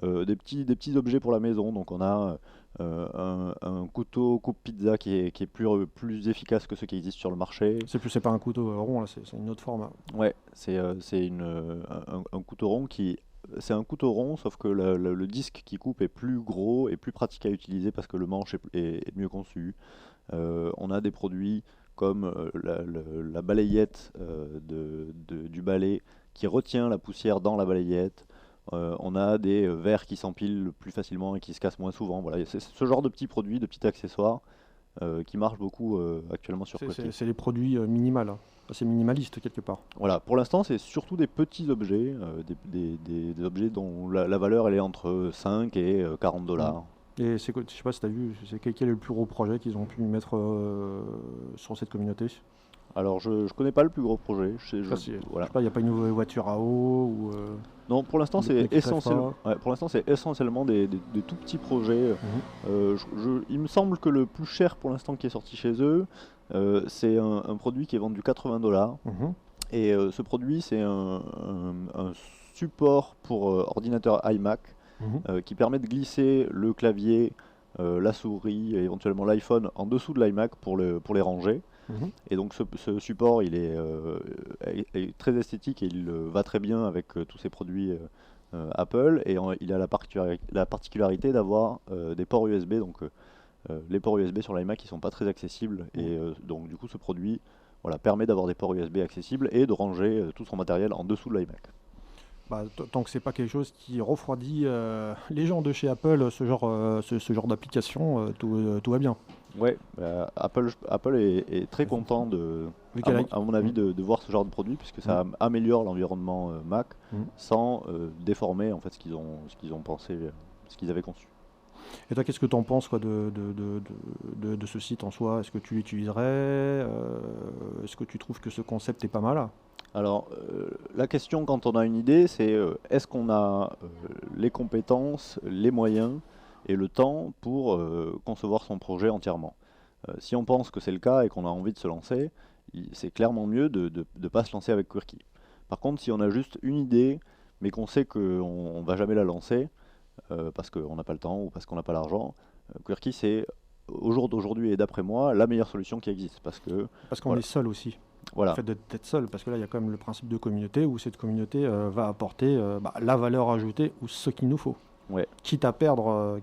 des petits objets pour la maison. Donc, on a un couteau coupe pizza qui est plus efficace que ceux qui existent sur le marché. C'est pas un couteau rond, là, c'est une autre forme. Ouais, c'est un couteau rond c'est un couteau rond, sauf que le disque qui coupe est plus gros et plus pratique à utiliser parce que le manche est mieux conçu. On a des produits comme la balayette du balai qui retient la poussière dans la balayette. On a des verres qui s'empilent plus facilement et qui se cassent moins souvent. Voilà, c'est ce genre de petits produits, de petits accessoires qui marchent beaucoup actuellement sur Quirky. C'est les produits minimales, hein. C'est minimaliste quelque part. Voilà, pour l'instant, c'est surtout des petits objets, des objets dont la valeur elle est entre 5 et 40 dollars. Et je sais pas si tu as vu, quel est le plus gros projet qu'ils ont pu mettre sur cette communauté? Alors, je connais pas le plus gros projet. Je sais Voilà. pas, il n'y a pas une nouvelle voiture à eau ou Non, pour l'instant, des pneus qui crèvent pour l'instant, c'est essentiellement des tout petits projets. Mhm. Il me semble que le plus cher pour l'instant qui est sorti chez eux, c'est un produit qui est vendu 80 dollars. Mhm. Et ce produit, c'est un support pour ordinateur iMac Mhm. qui permet de glisser le clavier, la souris et éventuellement l'iPhone en dessous de l'iMac pour les ranger. Mhm. Et donc ce support, il est très esthétique et il va très bien avec tous ces produits Apple. Et il a la particularité d'avoir des ports USB. Donc les ports USB sur l'iMac, ils sont pas très accessibles. Et donc du coup, ce produit voilà, permet d'avoir des ports USB accessibles et de ranger tout son matériel en dessous de l'iMac. Bah, tant que c'est pas quelque chose qui refroidit les gens de chez Apple, ce genre d'application, tout va bien. Ouais, Apple est très content Vu qu'elle à mon avis, de voir ce genre de produit puisque ça améliore l'environnement Mac Mm. sans déformer en fait ce qu'ils ont pensé, ce qu'ils avaient conçu. Et toi, qu'est-ce que tu en penses quoi, de ce site en soi? Est-ce que tu l'utiliserais? Est-ce que tu trouves que ce concept est pas mal? Alors, la question quand on a une idée, c'est est-ce qu'on a les compétences, les moyens et le temps pour concevoir son projet entièrement? Si on pense que c'est le cas et qu'on a envie de se lancer, c'est clairement mieux de ne pas se lancer avec Quirky. Par contre, si on a juste une idée, mais qu'on sait qu'on ne va jamais la lancer, parce qu'on n'a pas le temps ou parce qu'on n'a pas l'argent, Quirky c'est au jour d'aujourd'hui et d'après moi la meilleure solution qui existe parce que Parce qu'on voilà, est seul aussi. voilà. Le fait d'être seul, parce que là, il y a quand même le principe de communauté où cette communauté va apporter la valeur ajoutée ou ce qu'il nous faut. Ouais. Quitte à perdre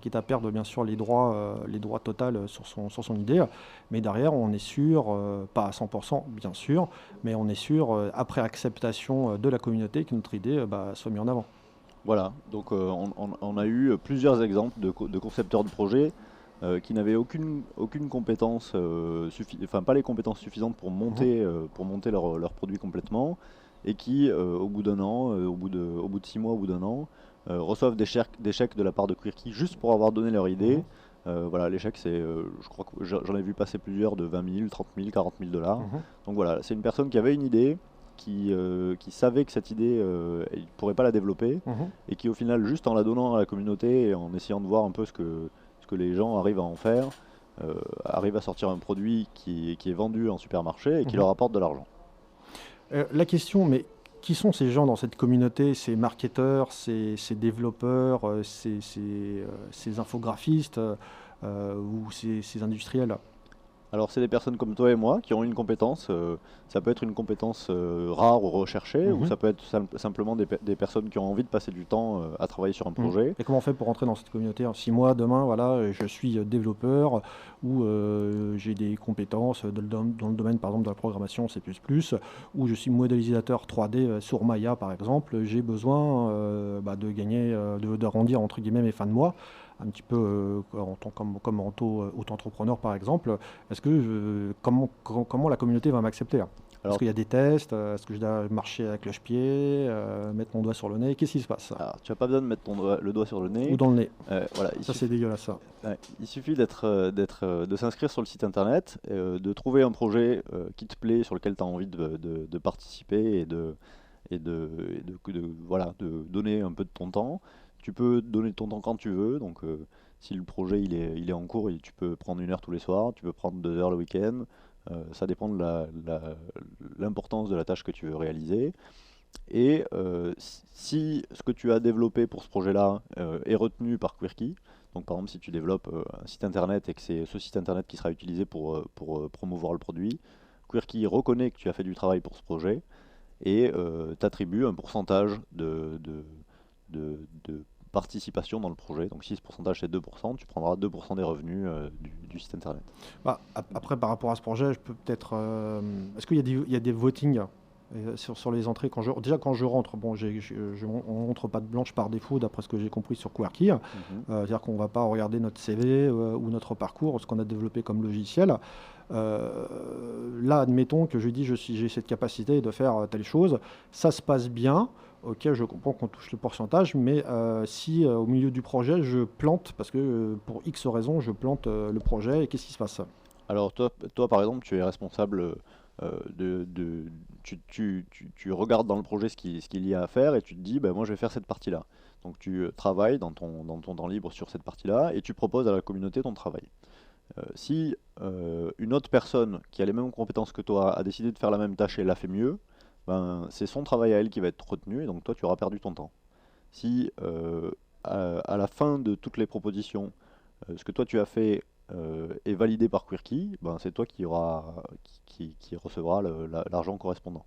bien sûr les droits totaux sur son idée, mais derrière on est sûr, pas à 100% bien sûr, mais on est sûr après acceptation de la communauté que notre idée soit mise en avant. Voilà, donc on a eu plusieurs exemples de concepteurs de projets qui n'avaient aucune compétence, enfin pas les compétences suffisantes pour monter leur produit complètement, et qui au bout d'un an, au bout de 6 mois, au bout d'un an, reçoivent des chèques de la part de Quirky juste pour avoir donné leur idée. Voilà, les chèques, je crois que j'en ai vu passer plusieurs de 20 000, 30 000, 40 000 dollars. Donc voilà, c'est une personne qui avait une idée, qui savait que cette idée, il ne pourrait pas la développer, et qui au final, juste en la donnant à la communauté et en essayant de voir un peu ce que les gens arrivent à en faire, arrive à sortir un produit qui est vendu en supermarché et qui leur apporte de l'argent. La question, mais qui sont ces gens dans cette communauté, ces marketeurs, ces développeurs, ces infographistes ou ces industriels? Alors, c'est des personnes comme toi et moi qui ont une compétence. Ça peut être une compétence rare ou recherchée, ou Mhm. ça peut être simplement des personnes qui ont envie de passer du temps à travailler sur un Mhm. projet. Et comment on fait pour rentrer dans cette communauté? Si moi, demain, voilà, je suis développeur ou j'ai des compétences dans le domaine, par exemple, de la programmation C++, ou je suis modélisateur 3D sur Maya, par exemple, j'ai besoin de gagner, d'arrondir, entre guillemets, mes fins de mois, un petit peu en tant comme auto-entrepreneur, par exemple. Comment la communauté va m'accepter, hein? Est-ce Alors, qu'il y a des tests? Est-ce que je dois marcher avec cloche-pied, mettre mon doigt sur le nez? Qu'est-ce qui se passe? tu n'as pas besoin de mettre le doigt sur le Ou nez. dans le nez? Voilà, Ça, c'est dégueulasse, ça. ouais, il suffit de s'inscrire sur le site internet, de trouver un projet qui te plaît, sur lequel tu as envie de participer voilà, de donner un peu de ton temps. Tu peux donner ton temps quand tu veux, donc si le projet il est en cours, tu peux prendre 1 heure tous les soirs, tu peux prendre 2 heures le week-end, ça dépend de l'importance de la tâche que tu veux réaliser. Et si ce que tu as développé pour ce projet-là est retenu par Quirky, donc par exemple si tu développes un site internet et que c'est ce site internet qui sera utilisé pour promouvoir le produit, Quirky reconnaît que tu as fait du travail pour ce projet et t'attribue un pourcentage de participation dans le projet. Donc si ce pourcentage c'est 2%, tu prendras 2% des revenus du site internet. Après, par rapport à ce projet, je peux peut-être. Est-ce qu'il y a il y a des votings sur les entrées déjà quand je rentre? Bon, on rentre pas de blanche par défaut, d'après ce que j'ai compris sur Quirky. C'est-à-dire qu'on ne va pas regarder notre CV ou notre parcours, ce qu'on a développé comme logiciel. Là, admettons que je dis j'ai cette capacité de faire telle chose, ça se passe bien. Ok, je comprends qu'on touche le pourcentage, mais si au milieu du projet je plante, parce que pour X raisons je plante le projet, et qu'est-ce qui se passe? Alors toi, par exemple, tu es responsable tu regardes dans le projet ce qu'il y a à faire et tu te dis, ben, moi je vais faire cette partie-là. Donc tu travailles dans ton temps libre sur cette partie-là et tu proposes à la communauté ton travail. Si une autre personne qui a les mêmes compétences que toi a décidé de faire la même tâche et l'a fait mieux, ben, c'est son travail à elle qui va être retenu et donc toi tu auras perdu ton temps. Si à la fin de toutes les propositions, ce que toi tu as fait est validé par Quirky, ben, c'est toi qui recevra l'argent correspondant.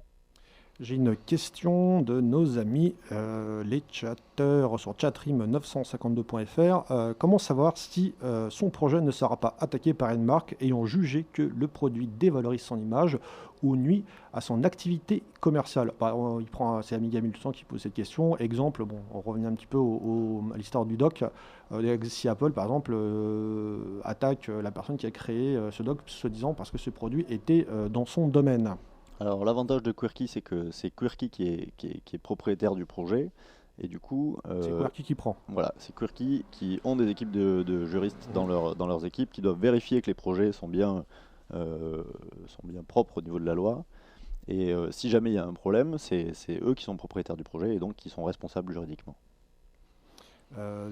J'ai une question de nos amis, les chatteurs sur chatroom952.fr. Comment savoir si son projet ne sera pas attaqué par une marque ayant jugé que le produit dévalorise son image ou nuit à son activité commerciale? C'est Amiga 1200 qui pose cette question. Exemple, bon, on revient un petit peu à l'histoire du doc. Si Apple, par exemple, attaque la personne qui a créé ce doc, soi-disant parce que ce produit était dans son domaine. Alors l'avantage de Quirky, c'est que c'est Quirky qui est propriétaire du projet. Et du coup, C'est Quirky qui prend. voilà, c'est Quirky qui ont des équipes de juristes dans leurs équipes qui doivent vérifier que les projets sont bien propres au niveau de la loi. Et si jamais il y a un problème, c'est eux qui sont propriétaires du projet et donc qui sont responsables juridiquement.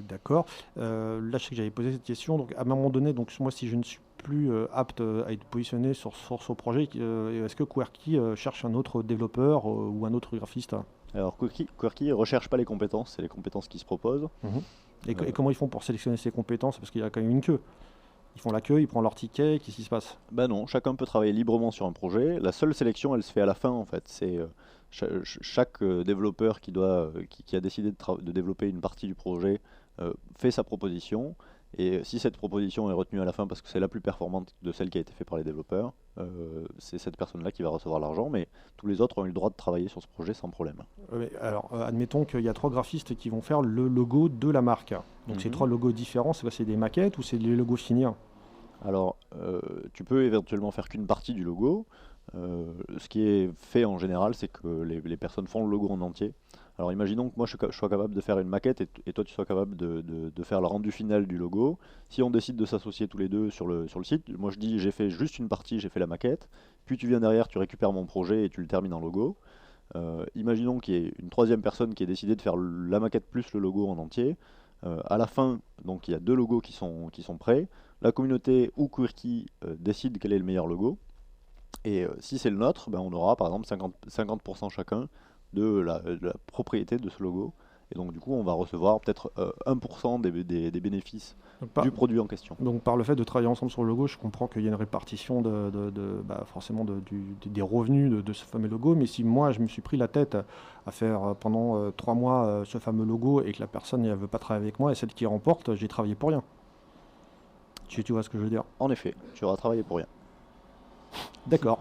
D'accord. Là, je sais que j'avais posé cette question. Donc, à un moment donné, donc moi, si je ne suis plus apte à être positionné sur ce projet, est-ce que Quirky cherche un autre développeur ou un autre graphiste? Alors Quirky ne recherche pas les compétences, c'est les compétences qui se proposent. Mhm. Et comment ils font pour sélectionner ces compétences? Parce qu'il y a quand même une queue. Ils font la queue, ils prennent leur ticket, qu'est-ce qui se passe? Ben non, chacun peut travailler librement sur un projet. La seule sélection, elle se fait à la fin en fait. C'est chaque développeur qui a décidé de développer une partie du projet fait sa proposition. Et si cette proposition est retenue à la fin parce que c'est la plus performante de celle qui a été faite par les développeurs, c'est cette personne-là qui va recevoir l'argent. Mais tous les autres ont eu le droit de travailler sur ce projet sans problème. Alors, admettons qu'il y a 3 graphistes qui vont faire le logo de la marque. Donc, ces 3 logos différents, c'est des maquettes ou c'est les logos finis? Alors, tu peux éventuellement faire qu'une partie du logo. Ce qui est fait en général, c'est que les personnes font le logo en entier. Alors imaginons que moi je sois capable de faire une maquette et toi tu sois capable de faire le rendu final du logo. Si on décide de s'associer tous les deux sur le site, moi je dis j'ai fait juste une partie, j'ai fait la maquette, puis tu viens derrière, tu récupères mon projet et tu le termines en logo. Imaginons qu'il y ait une troisième personne qui ait décidé de faire la maquette plus le logo en entier. À la fin, donc il y a 2 logos qui sont prêts. La communauté ou Quirky décide quel est le meilleur logo. Et si c'est le nôtre, ben, on aura par exemple 50% chacun de la propriété de ce logo. Et donc du coup, on va recevoir peut-être 1% des bénéfices du produit en question. Donc par le fait de travailler ensemble sur le logo, je comprends qu'il y a une répartition forcément des revenus de ce fameux logo. Mais si moi, je me suis pris la tête à faire pendant 3 mois ce fameux logo et que la personne ne veut pas travailler avec moi et celle qui remporte, j'ai travaillé pour rien. Tu vois ce que je veux dire? En effet, tu auras travaillé pour rien. D'accord.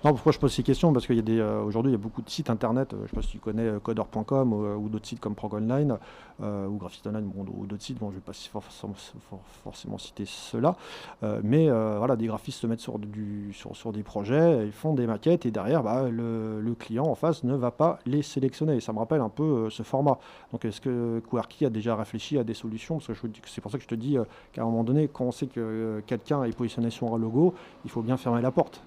Non, pourquoi je pose ces questions? Parce qu'il y a aujourd'hui, il y a beaucoup de sites internet. Je ne sais pas si tu connais coder.com ou d'autres sites comme Prog Online ou Graphist Online ou d'autres sites. Bon, je ne vais pas forcément citer ceux-là. Voilà, des graphistes se mettent sur des projets, ils font des maquettes et derrière, le client en face ne va pas les sélectionner. Et ça me rappelle un peu ce format. Donc, est-ce que Quirky a déjà réfléchi à des solutions? Parce que c'est pour ça que je te dis qu'à un moment donné, quand on sait que quelqu'un est positionné sur un logo, il faut bien fermer la porte.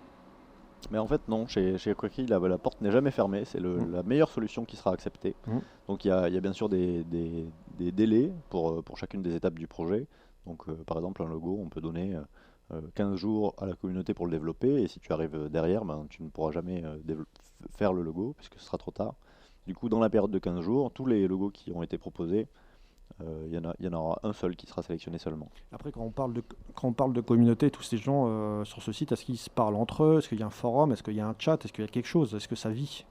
Mais en fait, non, chez Quirky, la porte n'est jamais fermée, c'est la meilleure solution qui sera acceptée. Donc il y a bien sûr des délais pour chacune des étapes du projet. Donc par exemple, un logo, on peut donner 15 jours à la communauté pour le développer, et si tu arrives derrière, tu ne pourras jamais faire le logo, puisque ce sera trop tard. Du coup, dans la période de 15 jours, tous les logos qui ont été proposés, il y en aura un seul qui sera sélectionné seulement. Après, quand on parle de communauté, tous ces gens sur ce site, est-ce qu'ils se parlent entre eux? Est-ce qu'il y a un forum? Est-ce qu'il y a un chat? Est-ce qu'il y a quelque chose? Est-ce que ça vit?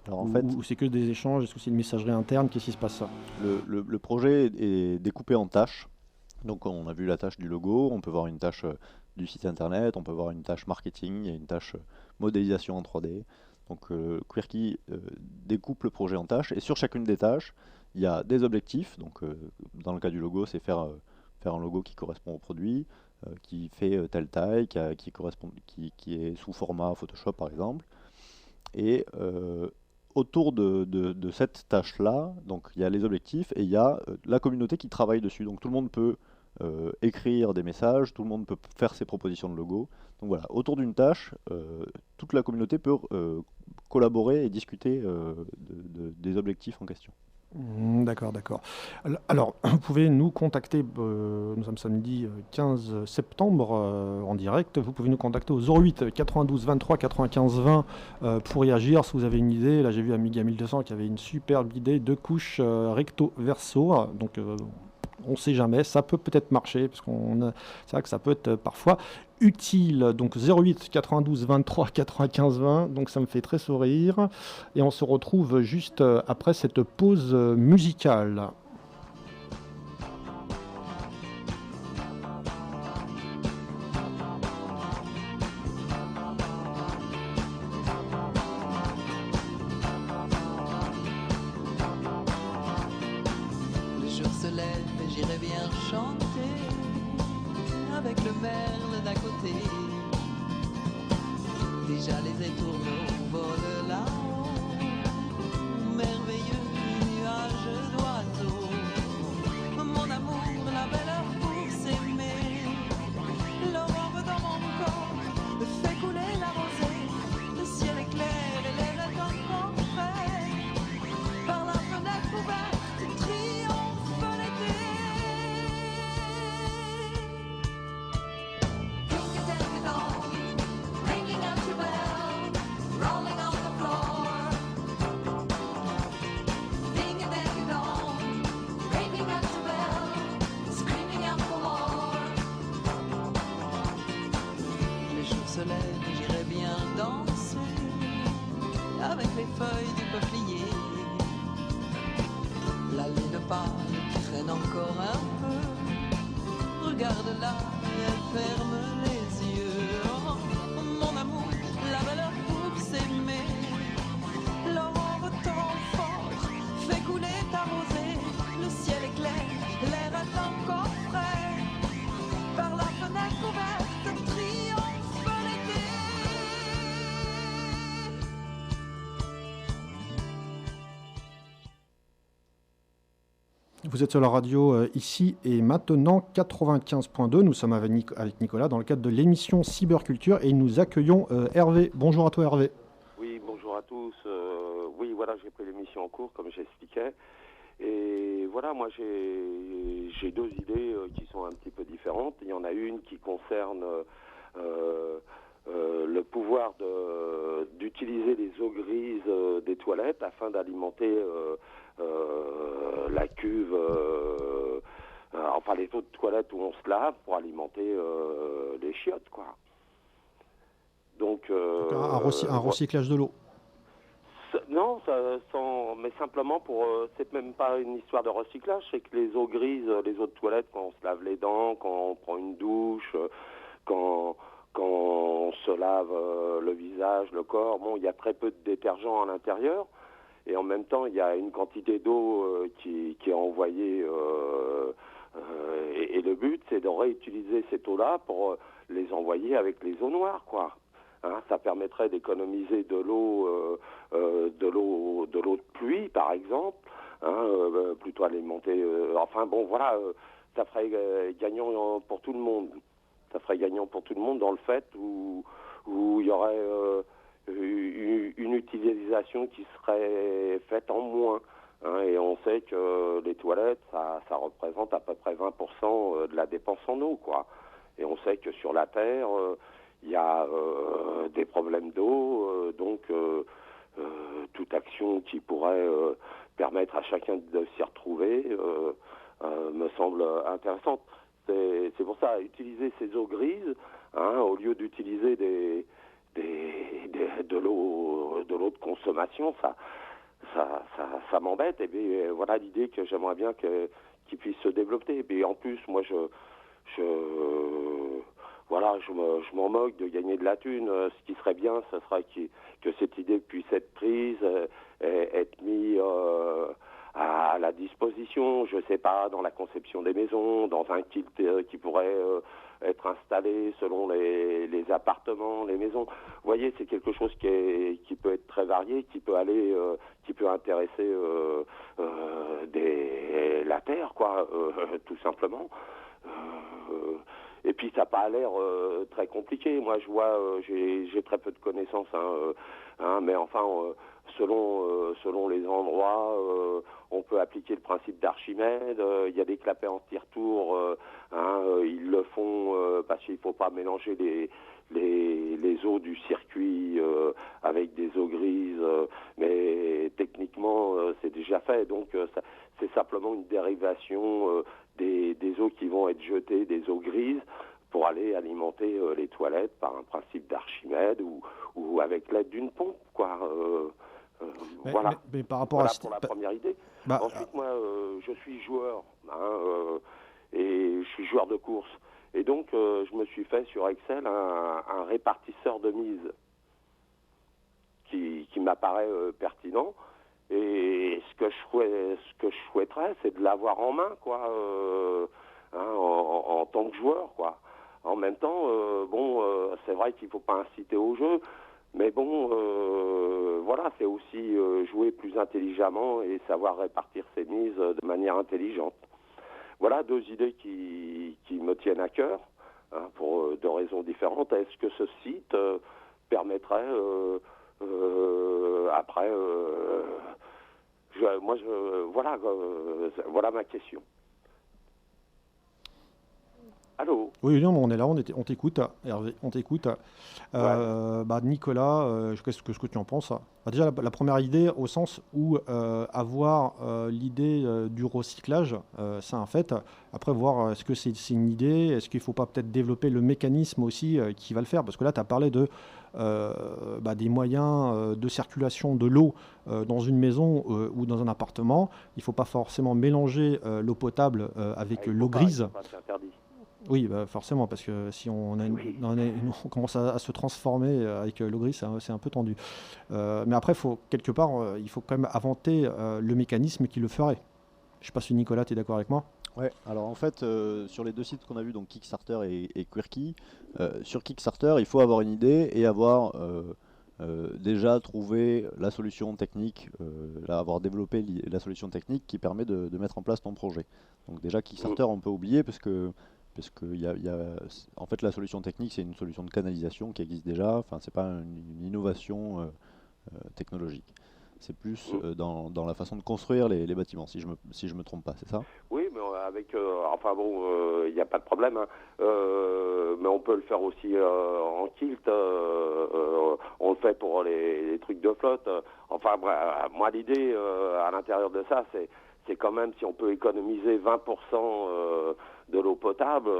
Alors, en fait, ou c'est que des échanges? Est-ce que c'est une messagerie interne? Qu'est-ce qui se passe? Le projet est découpé en tâches. Donc on a vu la tâche du logo, on peut voir une tâche du site internet, on peut voir une tâche marketing, il y a une tâche modélisation en 3D. Donc Quirky découpe le projet en tâches, et sur chacune des tâches, il y a des objectifs. Donc dans le cas du logo, c'est faire un logo qui correspond au produit, qui fait telle taille, qui est sous format Photoshop par exemple. Et autour de cette tâche-là, donc il y a les objectifs et il y a la communauté qui travaille dessus. Donc tout le monde peut écrire des messages, tout le monde peut faire ses propositions de logo. Donc voilà, autour d'une tâche, toute la communauté peut collaborer et discuter des objectifs en question. D'accord. Alors, vous pouvez nous contacter, nous sommes samedi 15 septembre en direct, vous pouvez nous contacter au 08 92 23 95 20 pour réagir si vous avez une idée. Là j'ai vu Amiga 1200 qui avait une superbe idée, 2 couches recto verso, donc on ne sait jamais, ça peut peut-être marcher, parce c'est vrai que ça peut être parfois utile. Donc 08 92 23 95 20, donc ça me fait très sourire. Et on se retrouve juste après cette pause musicale. Le jour se lève et j'irai bien chanter avec le merle d'à côté. Déjà les étourneaux volent là-haut, merveilleux nuage d'oiseaux. Mon amour, la belle heure pour s'aimer. L'aurore dans mon corps fait couler la rosée. Le ciel est clair et l'air est encore frais. Par la fenêtre ouverte triomphe l'été. Ringing out your bell, rolling on the floor. Ding a dang a dong, ringing out your bell, screaming out for more. Le jour se lève et j'irai bien danser avec les feuilles du peuplier. L'allée de paille traîne encore un peu. Regarde-la, elle ferme les yeux. Oh, mon amour, la valeur pour s'aimer. L'aurore temps fort fait couler ta rosée. Le ciel est clair, l'air est encore frais. Par la fenêtre ouverte triomphe l'été. Vous êtes sur la radio ici et maintenant 95.2. Nous sommes avec Nicolas dans le cadre de l'émission Cyberculture et nous accueillons Hervé. Bonjour à toi Hervé. Oui, bonjour à tous. Oui, voilà, j'ai pris l'émission en cours comme j'expliquais. Et voilà, moi j'ai deux idées qui sont un petit peu différentes. Il y en a une qui concerne le pouvoir du d'utiliser les eaux grises des toilettes afin d'alimenter la cuve, enfin les eaux de toilette où on se lave pour alimenter les chiottes, quoi. Donc, Donc, un recyclage de l'eau. non, mais simplement c'est même pas une histoire de recyclage, c'est que les eaux grises, les eaux de toilette, quand on se lave les dents, quand on prend une douche, quand on se lave le visage, le corps, bon, il y a très peu de détergent à l'intérieur, et en même temps, il y a une quantité d'eau qui est envoyée, et le but, c'est de réutiliser cette eau-là pour les envoyer avec les eaux noires, quoi. Hein, ça permettrait d'économiser de l'eau de pluie, par exemple, hein, plutôt alimenter. Enfin bon, voilà, ça ferait gagnant pour tout le monde. Ça ferait gagnant pour tout le monde dans le fait où il y aurait une utilisation qui serait faite en moins. Hein, et on sait que les toilettes, ça représente à peu près 20% de la dépense en eau, quoi. Et on sait que sur la Terre, il y a des problèmes d'eau, donc toute action qui pourrait permettre à chacun de s'y retrouver me semble intéressante. C'est pour ça, utiliser ces eaux grises, hein, au lieu d'utiliser de l'eau de consommation, ça m'embête. Et bien voilà l'idée que j'aimerais bien qu'il puisse se développer. Et en plus, moi voilà, je m'en moque de gagner de la thune. Ce qui serait bien, ce serait que cette idée puisse être prise, être mise à la disposition, je sais pas, dans la conception des maisons, dans un kit qui pourrait être installé selon les appartements, les maisons. Vous voyez, c'est quelque chose qui peut être très varié, qui peut intéresser la Terre, quoi, tout simplement. Et puis ça n'a pas l'air très compliqué. Moi, je vois, j'ai très peu de connaissances, mais enfin, selon les endroits, on peut appliquer le principe d'Archimède. Il y a des clapets anti-retour, ils le font parce qu'il ne faut pas mélanger les eaux du circuit avec des eaux grises, mais techniquement, c'est déjà fait. Donc, c'est simplement une dérivation des eaux qui vont être jetées, des eaux grises, pour aller alimenter les toilettes par un principe d'Archimède ou avec l'aide d'une pompe, quoi. Voilà. Mais par rapport voilà à pour la première idée. Ensuite, moi, je suis joueur, et je suis joueur de course. Et donc, je me suis fait sur Excel un répartisseur de mise qui m'apparaît pertinent. Et ce que je souhaiterais, c'est de l'avoir en main, quoi, en tant que joueur, quoi. En même temps, c'est vrai qu'il ne faut pas inciter au jeu, mais bon, voilà, c'est aussi jouer plus intelligemment et savoir répartir ses mises de manière intelligente. Voilà deux idées qui me tiennent à cœur, pour deux raisons différentes. Est-ce que ce site permettrait, après, voilà ma question. Allô ? Oui, non, on est là, on t'écoute, Hervé, on t'écoute. Nicolas, qu'est-ce que tu en penses ? Déjà, la première idée, au sens où avoir l'idée du recyclage, c'est un fait. Après, voir est-ce que c'est une idée, est-ce qu'il ne faut pas peut-être développer le mécanisme aussi qui va le faire ? Parce que là, tu as parlé de des moyens de circulation de l'eau dans une maison ou dans un appartement. Il ne faut pas forcément mélanger l'eau potable avec l'eau grise. C'est interdit. Oui, forcément, parce que si on commence à se transformer avec l'eau grise, c'est un peu tendu. Mais après, quelque part, il faut quand même inventer le mécanisme qui le ferait. Je ne sais pas si Nicolas, tu es d'accord avec moi ? Ouais, alors en fait, sur les deux sites qu'on a vus, donc Kickstarter et Quirky, sur Kickstarter, il faut avoir une idée et avoir déjà trouvé la solution technique, avoir développé la solution technique qui permet de mettre en place ton projet. Donc déjà, Kickstarter, on peut oublier parce que en fait, la solution technique, c'est une solution de canalisation qui existe déjà. Enfin, c'est pas une innovation technologique. C'est plus dans la façon de construire les bâtiments, si je me trompe pas, c'est ça ? Oui, mais avec, il n'y a pas de problème, mais on peut le faire aussi en kilt. On le fait pour les trucs de flotte. Enfin, moi, l'idée à l'intérieur de ça, c'est quand même si on peut économiser 20% de l'eau potable,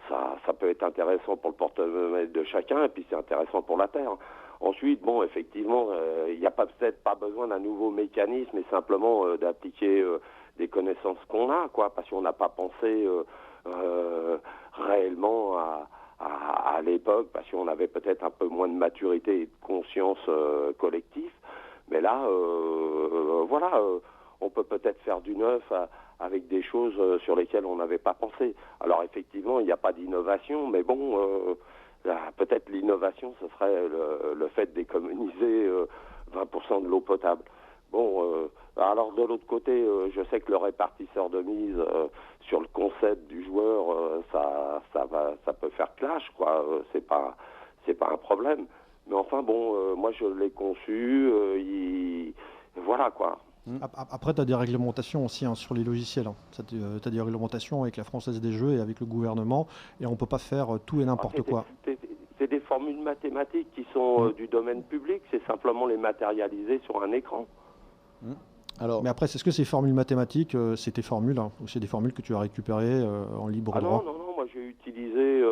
ça peut être intéressant pour le porte-monnaie de chacun, et puis c'est intéressant pour la Terre. Ensuite, bon, effectivement, il n'y a peut-être pas besoin d'un nouveau mécanisme, mais simplement d'appliquer des connaissances qu'on a, quoi, parce qu'on n'a pas pensé réellement à l'époque, parce qu'on avait peut-être un peu moins de maturité et de conscience collective. Mais là, voilà, on peut peut-être faire du neuf avec des choses sur lesquelles on n'avait pas pensé. Alors effectivement, il n'y a pas d'innovation, mais bon, peut-être l'innovation, ce serait le fait d'économiser 20% de l'eau potable. Bon, alors de l'autre côté, je sais que le répartisseur de mise sur le concept du joueur, ça peut faire clash, quoi. C'est pas un problème. Mais enfin bon, moi je l'ai conçu, voilà quoi. Après, tu as des réglementations aussi hein, sur les logiciels. Tu as des réglementations avec la Française des Jeux et avec le gouvernement, et on ne peut pas faire tout et n'importe quoi. C'est des formules mathématiques qui sont du domaine public, c'est simplement les matérialiser sur un écran. Alors, Mais après, est-ce que ces formules mathématiques, c'est tes formules, hein, ou c'est des formules que tu as récupérées en libre droit? Non, moi j'ai utilisé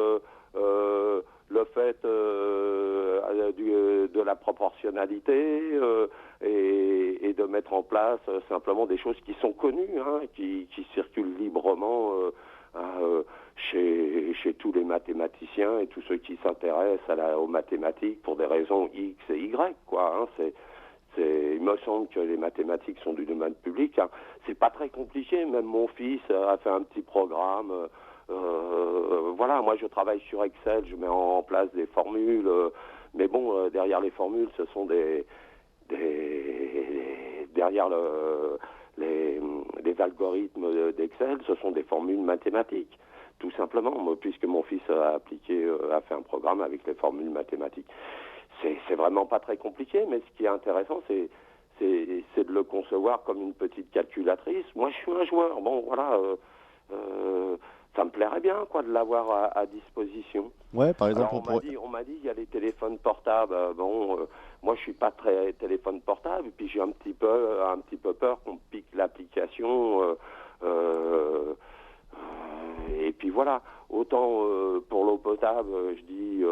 le fait de la proportionnalité et de mettre en place simplement des choses qui sont connues, hein, qui circulent librement chez tous les mathématiciens et tous ceux qui s'intéressent aux mathématiques pour des raisons X et Y, quoi. Hein, il me semble que les mathématiques sont du domaine public. Hein. C'est pas très compliqué. Même mon fils a fait un petit programme. Voilà, moi je travaille sur Excel, je mets en place des formules. Mais bon, derrière les formules, ce sont derrière les algorithmes d'Excel, ce sont des formules mathématiques. Tout simplement, puisque mon fils a fait un programme avec les formules mathématiques. C'est vraiment pas très compliqué, mais ce qui est intéressant, c'est de le concevoir comme une petite calculatrice. Moi, je suis un joueur. Bon, voilà, ça me plairait bien, quoi, de l'avoir à disposition. ouais, par exemple, Alors, on m'a dit, il y a les téléphones portables. Moi, je suis pas très téléphone portable, et puis j'ai un petit peu peur qu'on pique l'application. Et puis voilà. Autant pour l'eau potable, je dis.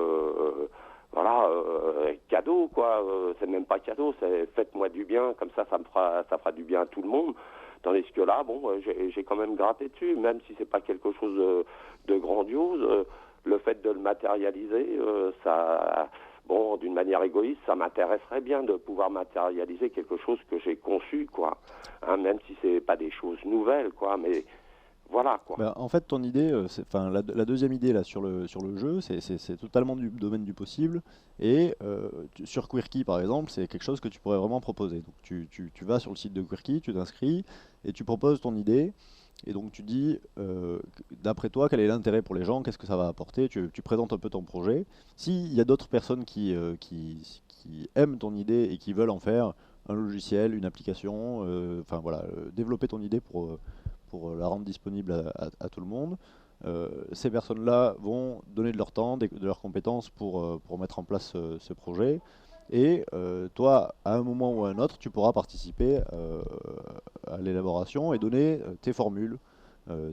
Voilà, cadeau, quoi. C'est même pas cadeau, c'est faites-moi du bien, comme ça ça fera du bien à tout le monde. Tandis que là, bon, j'ai quand même gratté dessus, même si c'est pas quelque chose de grandiose. Le fait de le matérialiser, ça, bon, d'une manière égoïste, ça m'intéresserait bien de pouvoir matérialiser quelque chose que j'ai conçu, quoi. Hein, même si c'est pas des choses nouvelles, quoi, mais voilà, quoi. bah, en fait, ton idée, la deuxième idée là sur le jeu, c'est totalement du domaine du possible. Et sur Quirky, par exemple, c'est quelque chose que tu pourrais vraiment proposer. Donc, tu vas sur le site de Quirky, tu t'inscris et tu proposes ton idée. Et donc, tu dis, d'après toi, quel est l'intérêt pour les gens, qu'est-ce que ça va apporter. Tu présentes un peu ton projet. S'il y a d'autres personnes qui aiment ton idée et qui veulent en faire un logiciel, une application, enfin voilà, développer ton idée pour la rendre disponible à tout le monde. Ces personnes-là vont donner de leur temps, de leurs compétences pour mettre en place ce projet. Et toi, à un moment ou à un autre, tu pourras participer à l'élaboration et donner tes formules,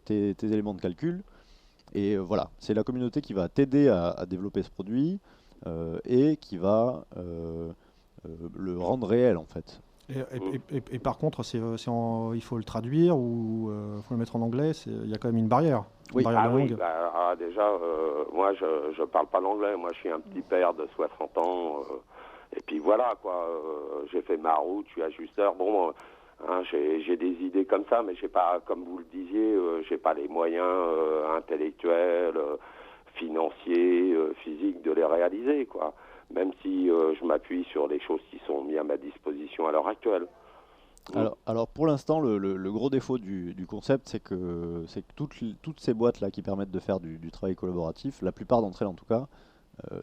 tes éléments de calcul. Et voilà, c'est la communauté qui va t'aider à développer ce produit et qui va le rendre réel en fait. Et par contre, il faut le traduire ou il faut le mettre en anglais. Il y a quand même une barrière. Oui. Une barrière de Oui, langue. déjà, moi, je parle pas l'anglais. Moi, je suis un petit père de 60 ans. Et puis voilà, quoi. J'ai fait ma route, je suis ajusteur. Bon, hein, j'ai des idées comme ça, mais j'ai pas, comme vous le disiez, j'ai pas les moyens intellectuels, financiers, physiques de les réaliser, quoi. Même si je m'appuie sur les choses qui sont mises à ma disposition à l'heure actuelle. Alors pour l'instant, le gros défaut du concept, c'est que toutes ces boîtes-là qui permettent de faire du travail collaboratif, la plupart d'entre elles en tout cas,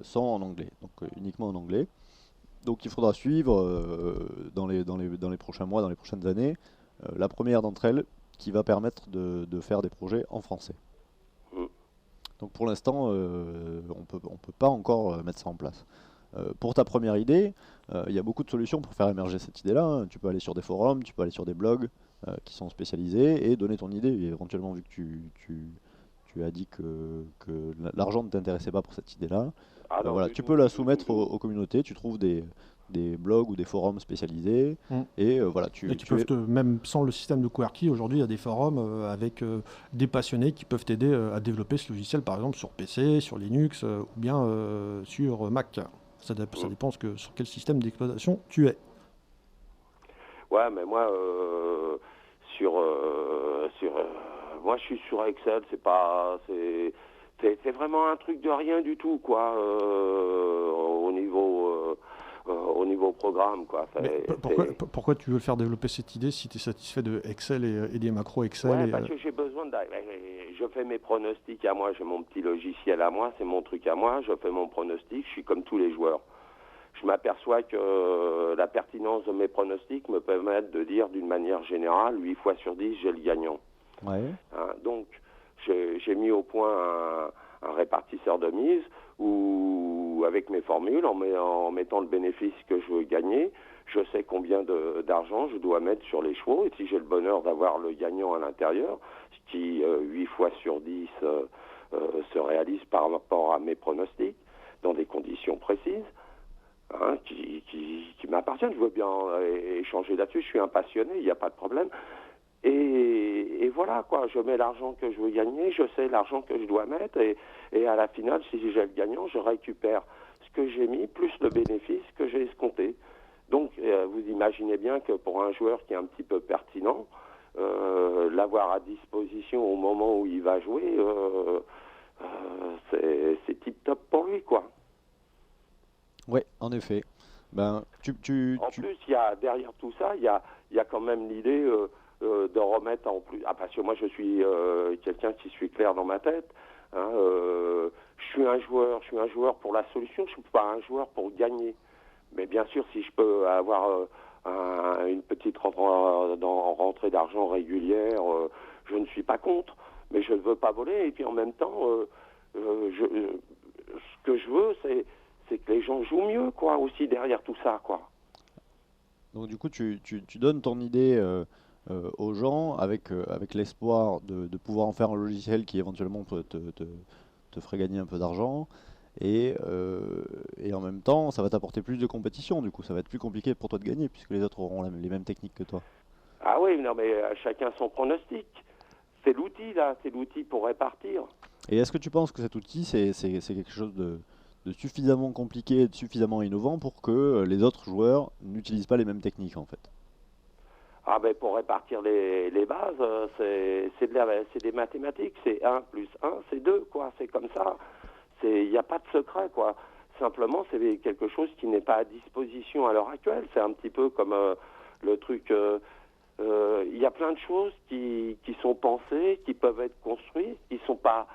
sont en anglais, donc uniquement en anglais. Donc il faudra suivre dans les prochains mois, dans les prochaines années, la première d'entre elles qui va permettre de faire des projets en français. Donc pour l'instant, on peut pas encore mettre ça en place. Pour ta première idée, il y a beaucoup de solutions pour faire émerger cette idée-là, hein. Tu peux aller sur des forums, tu peux aller sur des blogs qui sont spécialisés et donner ton idée. Et éventuellement, vu que tu as dit que l'argent ne t'intéressait pas pour cette idée-là, Ah non, voilà, du tu tout, peux la du tout, du soumettre tout. aux communautés, tu trouves des blogs ou des forums spécialisés Mm. et voilà, Et qui peuvent même sans le système de QWERTY, aujourd'hui il y a des forums avec des passionnés qui peuvent t'aider à développer ce logiciel, par exemple sur PC, sur Linux ou bien sur Mac. Ça dépend sur quel système d'exploitation tu es. Ouais, mais moi, moi, je suis sur Excel. C'est vraiment un truc de rien du tout, quoi, au niveau programme, quoi. Mais pourquoi tu veux le faire développer cette idée si tu es satisfait de Excel et des macros Excel Ouais, parce que j'ai besoin je fais mes pronostics à moi, j'ai mon petit logiciel à moi, c'est mon truc à moi, je fais mon pronostic, je suis comme tous les joueurs. Je m'aperçois que la pertinence de mes pronostics me permet de dire d'une manière générale, 8 fois sur 10, j'ai le gagnant. Ouais. Hein, donc, j'ai mis au point un répartisseur de mise où, avec mes formules, en mettant le bénéfice que je veux gagner, je sais combien d'argent je dois mettre sur les chevaux. Et si j'ai le bonheur d'avoir le gagnant à l'intérieur, ce qui, 8 fois sur 10, se réalise par rapport à mes pronostics, dans des conditions précises, hein, qui m'appartiennent. Je veux bien échanger là-dessus. Je suis un passionné, il n'y a pas de problème. Et voilà, quoi, je mets l'argent que je veux gagner, je sais l'argent que je dois mettre, et à la finale, si j'ai le gagnant, je récupère ce que j'ai mis, plus le bénéfice que j'ai escompté. Donc, vous imaginez bien que pour un joueur qui est un petit peu pertinent, l'avoir à disposition au moment où il va jouer, c'est tip-top pour lui, quoi. Ouais, en effet. Ben, En plus, derrière tout ça, il y a quand même l'idée de remettre en plus. Ah, parce que moi, je suis quelqu'un qui suis clair dans ma tête. Hein, je suis un joueur pour la solution. Je suis pas un joueur pour gagner. Mais bien sûr, si je peux avoir une petite rentrée d'argent régulière, je ne suis pas contre. Mais je ne veux pas voler. Et puis en même temps, ce que je veux, c'est que les gens jouent mieux, quoi, aussi derrière tout ça, quoi. donc du coup, tu donnes ton idée aux gens avec l'espoir de pouvoir en faire un logiciel qui éventuellement te ferait gagner un peu d'argent. Et en même temps, ça va t'apporter plus de compétition, du coup, ça va être plus compliqué pour toi de gagner puisque les autres auront les mêmes techniques que toi. Ah oui, non, mais chacun son pronostic. C'est l'outil, là, c'est l'outil pour répartir. Et est-ce que tu penses que cet outil, c'est quelque chose de suffisamment compliqué et de suffisamment innovant pour que les autres joueurs n'utilisent pas les mêmes techniques, en fait? Ah ben pour répartir les bases, c'est des mathématiques, c'est 1 plus 1, c'est 2, quoi, c'est comme ça. Il n'y a pas de secret, quoi. Simplement, c'est quelque chose qui n'est pas à disposition à l'heure actuelle. C'est un petit peu comme le truc... Il y a plein de choses qui sont pensées, qui peuvent être construites, qui ne sont pas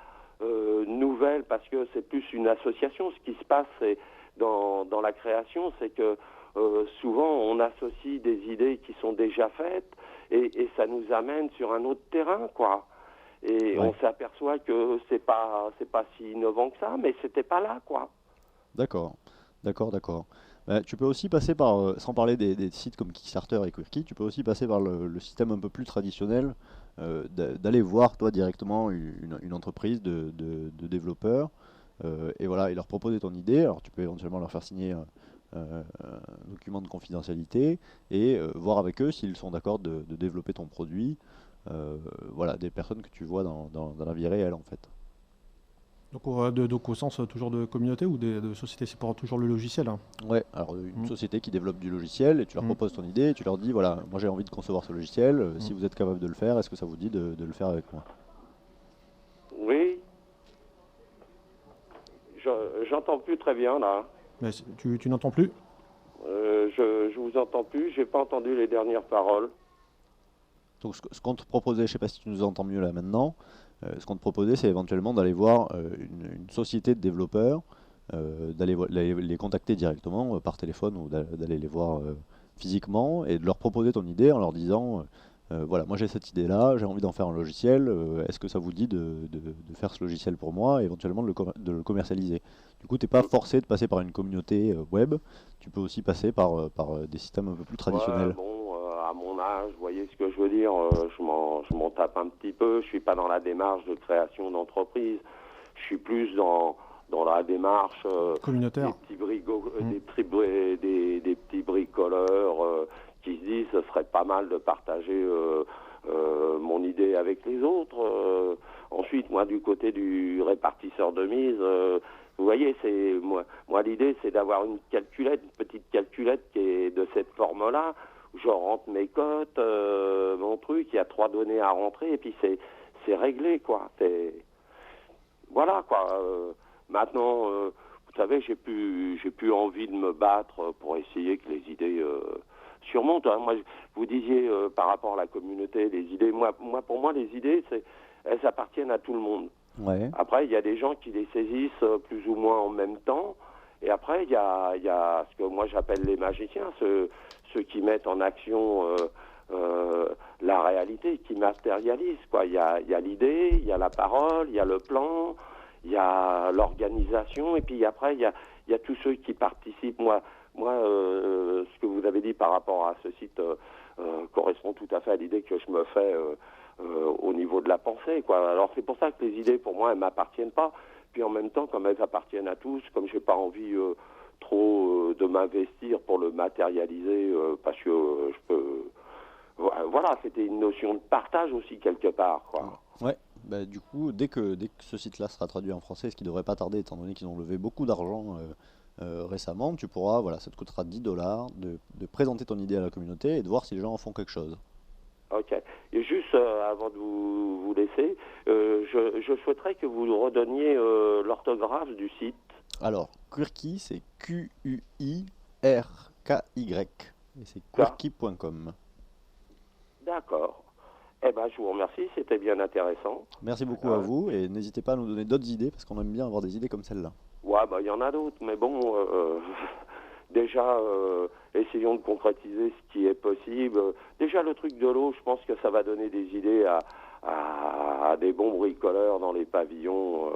nouvelles parce que c'est plus une association. Ce qui se passe c'est dans la création, c'est que souvent on associe des idées qui sont déjà faites et ça nous amène sur un autre terrain, quoi. Et Ouais. on s'aperçoit que c'est pas si innovant que ça, mais c'était pas là, quoi. D'accord, d'accord. Tu peux aussi passer par, sans parler des sites comme Kickstarter et Quirky, tu peux aussi passer par le système un peu plus traditionnel, d'aller voir toi directement une entreprise de développeurs, et voilà, et leur proposer ton idée. Alors tu peux éventuellement leur faire signer un document de confidentialité et voir avec eux s'ils sont d'accord de développer ton produit. Voilà, des personnes que tu vois dans la vie réelle en fait. Donc au sens toujours de communauté ou de société, c'est pour toujours le logiciel, hein. Ouais, alors une Mm. société qui développe du logiciel et tu leur Mm. proposes ton idée et tu leur dis voilà, moi j'ai envie de concevoir ce logiciel, si Mm. vous êtes capable de le faire, est-ce que ça vous dit de le faire avec moi? Oui, j'entends plus très bien, là. Mais tu n'entends plus? Je vous entends plus, j'ai pas entendu les dernières paroles. Donc ce qu'on te proposait, je sais pas si tu nous entends mieux là maintenant, ce qu'on te proposait c'est éventuellement d'aller voir une société de développeurs, d'aller les contacter directement par téléphone ou d'aller les voir physiquement et de leur proposer ton idée en leur disant voilà, moi j'ai cette idée-là, j'ai envie d'en faire un logiciel, est-ce que ça vous dit de faire ce logiciel pour moi et éventuellement de le commercialiser? Du coup, tu n'es pas forcé de passer par une communauté web, tu peux aussi passer par des systèmes un peu plus traditionnels. Ouais, bon, à mon âge, vous voyez ce que je veux dire, je m'en tape un petit peu. Je suis pas dans la démarche de création d'entreprise. Je suis plus dans la démarche des Communautaire. petits des petits bricoleurs qui se disent ce serait pas mal de partager mon idée avec les autres. Ensuite, moi, du côté du répartisseur de mise, vous voyez, c'est moi l'idée, c'est d'avoir une petite calculette qui est de cette forme-là, où je rentre mes cotes, mon truc, il y a 3 données à rentrer, et puis c'est réglé, quoi. Voilà, quoi. Maintenant, vous savez, j'ai plus envie de me battre pour essayer que les idées surmontent. Hein. Moi, vous disiez par rapport à la communauté, les idées. Pour moi, les idées, elles appartiennent à tout le monde. Ouais. Après, il y a des gens qui les saisissent plus ou moins en même temps. Et après, il y a ce que moi j'appelle les magiciens, ceux qui mettent en action la réalité, qui matérialisent, quoi. Il y a l'idée, il y a la parole, il y a le plan, il y a l'organisation, et puis après, il y a tous ceux qui participent. Moi, ce que vous avez dit par rapport à ce site correspond tout à fait à l'idée que je me fais au niveau de la pensée, quoi. Alors c'est pour ça que les idées, pour moi, elles m'appartiennent pas. Puis en même temps, comme elles appartiennent à tous, comme j'ai pas envie trop de m'investir pour le matérialiser, parce que je peux. Voilà, c'était une notion de partage aussi quelque part, quoi. Ouais. Bah, du coup, dès que ce site-là sera traduit en français, ce qui devrait pas tarder, étant donné qu'ils ont levé beaucoup d'argent récemment, tu pourras, voilà, ça te coûtera $10 de présenter ton idée à la communauté et de voir si les gens en font quelque chose. Ok. Et juste avant de vous laisser, je souhaiterais que vous redonniez l'orthographe du site. Alors, Quirky, c'est Quirky, et c'est quirky.com. D'accord. Eh ben, je vous remercie, c'était bien intéressant. Merci beaucoup à vous et n'hésitez pas à nous donner d'autres idées parce qu'on aime bien avoir des idées comme celle-là. Ouais, bah il y en a d'autres, mais bon, déjà, essayons de concrétiser ce qui est possible. Déjà, le truc de l'eau, je pense que ça va donner des idées à des bons bricoleurs dans les pavillons.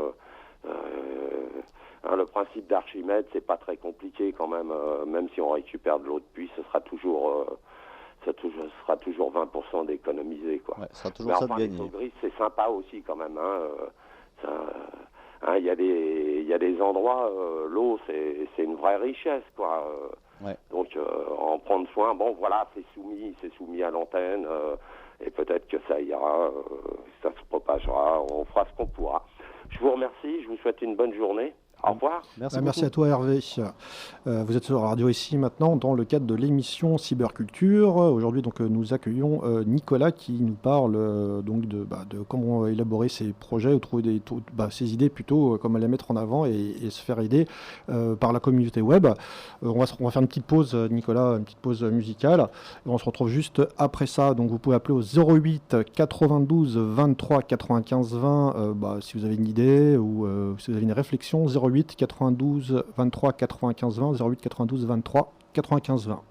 Le principe d'Archimède, c'est pas très compliqué quand même. Même si on récupère de l'eau de pluie, ce sera toujours 20% d'économisé, quoi. Ouais, ce sera toujours Mais ça enfin, de les gagner. sauts grises, c'est sympa aussi quand même. Il y a des endroits, l'eau, c'est une vraie richesse, quoi. Ouais. Donc, en prendre soin. Bon, voilà, c'est soumis à l'antenne, et peut-être que ça ira, ça se propagera. On fera ce qu'on pourra. Je vous remercie. Je vous souhaite une bonne journée. Au revoir. Merci à toi Hervé. Vous êtes sur la radio ici maintenant dans le cadre de l'émission Cyberculture. Aujourd'hui donc nous accueillons Nicolas qui nous parle donc de comment élaborer ses projets ou trouver ses idées plutôt, comment les mettre en avant et se faire aider par la communauté web. On va faire une petite pause Nicolas, une petite pause musicale. Et on se retrouve juste après ça. Donc vous pouvez appeler au 08 92 23 95 20 si vous avez une idée ou si vous avez une réflexion. 08 92 23 95 20, 08 92 23 95 20.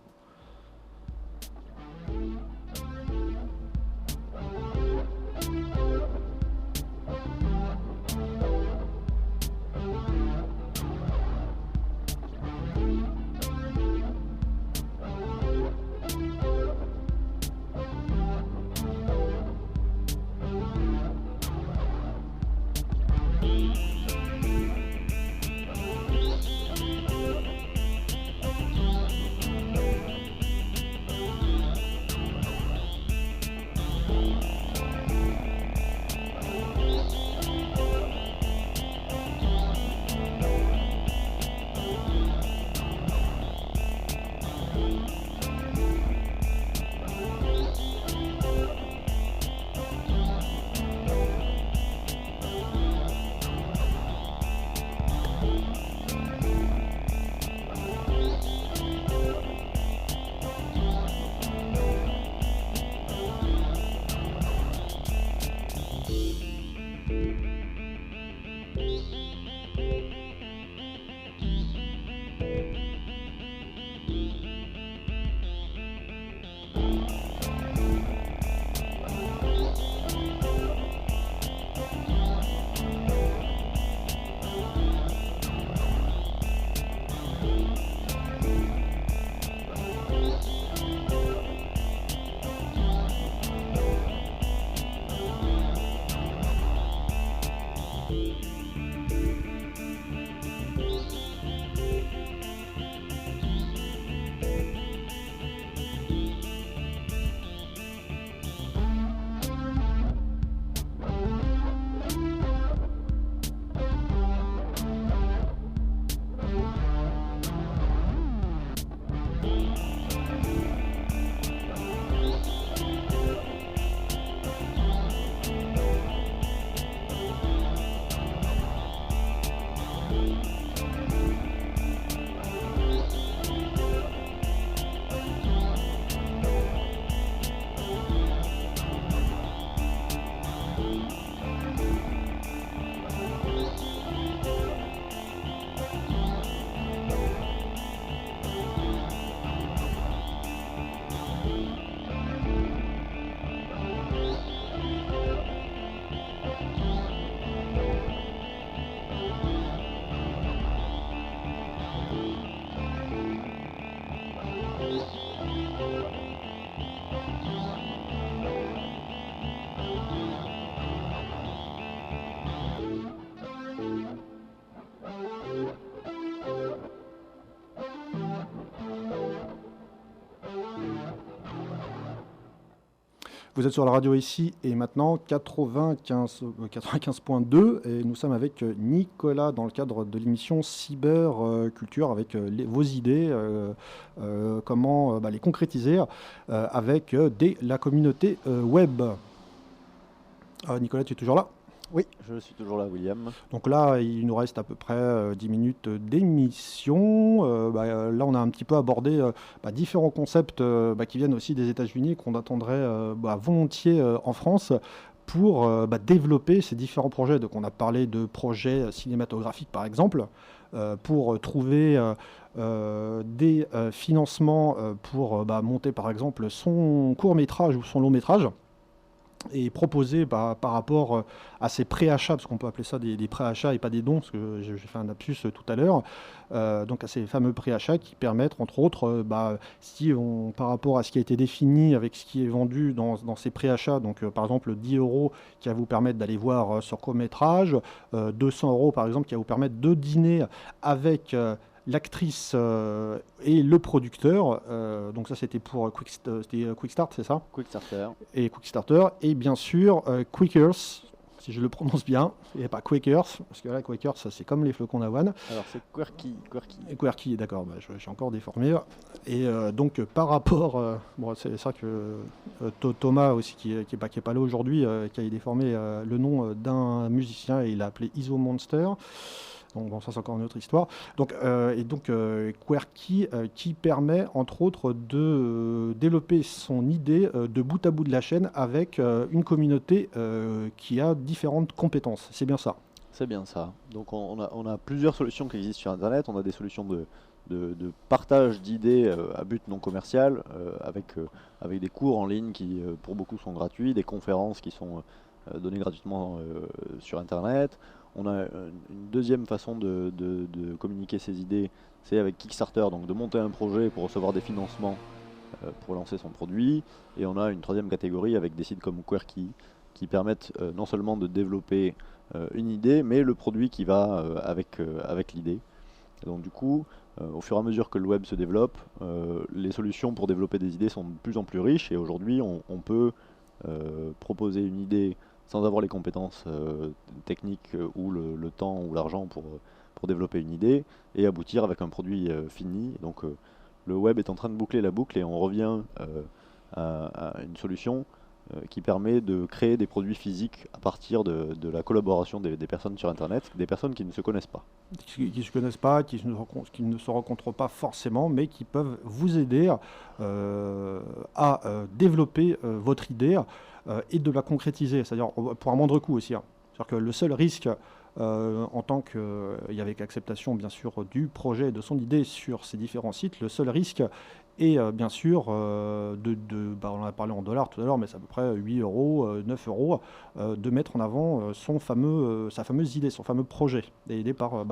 Vous êtes sur la radio ici et maintenant 95.2 et nous sommes avec Nicolas dans le cadre de l'émission Cyber Culture avec vos idées, comment les concrétiser avec la communauté web. Nicolas, tu es toujours là ? Oui, je suis toujours là, William. Donc là, il nous reste à peu près 10 minutes d'émission. Là, on a un petit peu abordé différents concepts qui viennent aussi des États-Unis, qu'on attendrait volontiers en France pour développer ces différents projets. Donc on a parlé de projets cinématographiques, par exemple, pour trouver des financements pour monter, par exemple, son court-métrage ou son long-métrage. Et proposer par rapport à ces préachats, parce qu'on peut appeler ça des préachats et pas des dons, parce que j'ai fait un lapsus tout à l'heure, donc à ces fameux préachats qui permettent, entre autres, par rapport à ce qui a été défini avec ce qui est vendu dans ces préachats, donc par exemple 10 € qui va vous permettre d'aller voir sur court-métrage, 200 € par exemple qui va vous permettre de dîner avec l'actrice et le producteur, donc ça c'était pour Quick Start, c'est ça ? Quickstarter. Et Quickstarter, et bien sûr Quakers, si je le prononce bien, et pas Quakers, parce que là Quakers ça, c'est comme les flocons d'avoine. Alors c'est Quirky. Quirky, d'accord, j'ai encore déformé. Et donc par rapport, c'est ça que Thomas aussi qui est pas là aujourd'hui, qui a déformé le nom d'un musicien et il l'a appelé Iso Monster. Donc bon, ça c'est encore une autre histoire. Donc Quirky qui permet entre autres de développer son idée de bout à bout de la chaîne avec une communauté qui a différentes compétences. C'est bien ça. C'est bien ça. Donc on a plusieurs solutions qui existent sur Internet. On a des solutions de partage d'idées à but non commercial avec des cours en ligne qui pour beaucoup sont gratuits, des conférences qui sont données gratuitement sur Internet. On a une deuxième façon de communiquer ses idées, c'est avec Kickstarter, donc de monter un projet pour recevoir des financements pour lancer son produit. Et on a une troisième catégorie avec des sites comme Quirky qui permettent non seulement de développer une idée, mais le produit qui va avec l'idée. Et donc du coup, au fur et à mesure que le web se développe, les solutions pour développer des idées sont de plus en plus riches. Et aujourd'hui, on peut proposer une idée sans avoir les compétences techniques ou le temps ou l'argent pour développer une idée et aboutir avec un produit fini. Donc le web est en train de boucler la boucle et on revient à une solution qui permet de créer des produits physiques à partir de la collaboration des personnes sur Internet, des personnes qui ne se connaissent pas. Qui ne se connaissent pas, qui ne se rencontrent pas forcément, mais qui peuvent vous aider à développer votre idée et de la concrétiser, c'est-à-dire pour un moindre coût aussi. C'est-à-dire que le seul risque, en tant qu'avec acceptation bien sûr du projet et de son idée sur ces différents sites, le seul risque est bien sûr on en a parlé en dollars tout à l'heure, mais c'est à peu près 8 €, 9 €, de mettre en avant sa fameuse idée, son fameux projet, et aidé par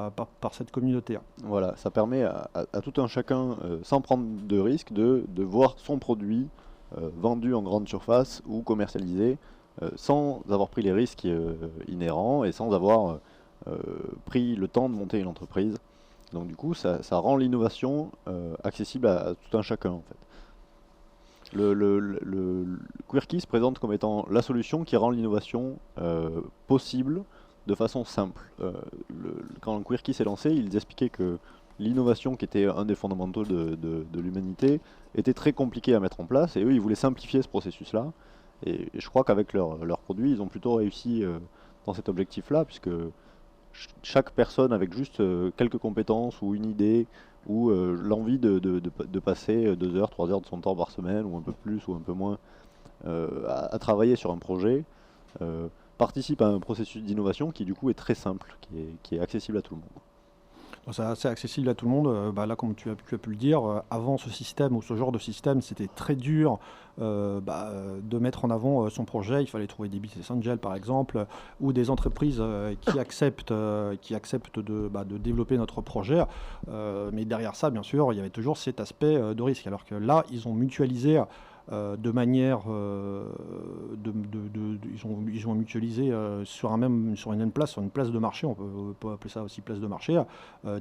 cette communauté. Voilà, ça permet à tout un chacun, sans prendre de risque, de voir son produit vendu en grande surface ou commercialisé, sans avoir pris les risques inhérents et sans avoir pris le temps de monter une entreprise. Donc du coup, ça rend l'innovation accessible à tout un chacun en fait. Le Quirky se présente comme étant la solution qui rend l'innovation possible de façon simple. Quand Quirky s'est lancé, ils expliquaient que l'innovation, qui était un des fondamentaux de l'humanité, était très compliquée à mettre en place, et eux ils voulaient simplifier ce processus-là. Et je crois qu'avec leurs produits, ils ont plutôt réussi dans cet objectif-là, puisque chaque personne avec juste quelques compétences ou une idée ou l'envie de passer 2 heures, 3 heures de son temps par semaine, ou un peu plus ou un peu moins, à travailler sur un projet, participe à un processus d'innovation qui du coup est très simple, qui est accessible à tout le monde. C'est assez accessible à tout le monde. Là, comme tu as pu le dire, avant ce système ou ce genre de système, c'était très dur de mettre en avant son projet. Il fallait trouver des business angels, par exemple, ou des entreprises qui acceptent de développer notre projet. Mais derrière ça, bien sûr, il y avait toujours cet aspect de risque. Alors que là, ils ont mutualisé de manière, ils ont mutualisé sur une même place, sur une place de marché, on peut appeler ça aussi place de marché,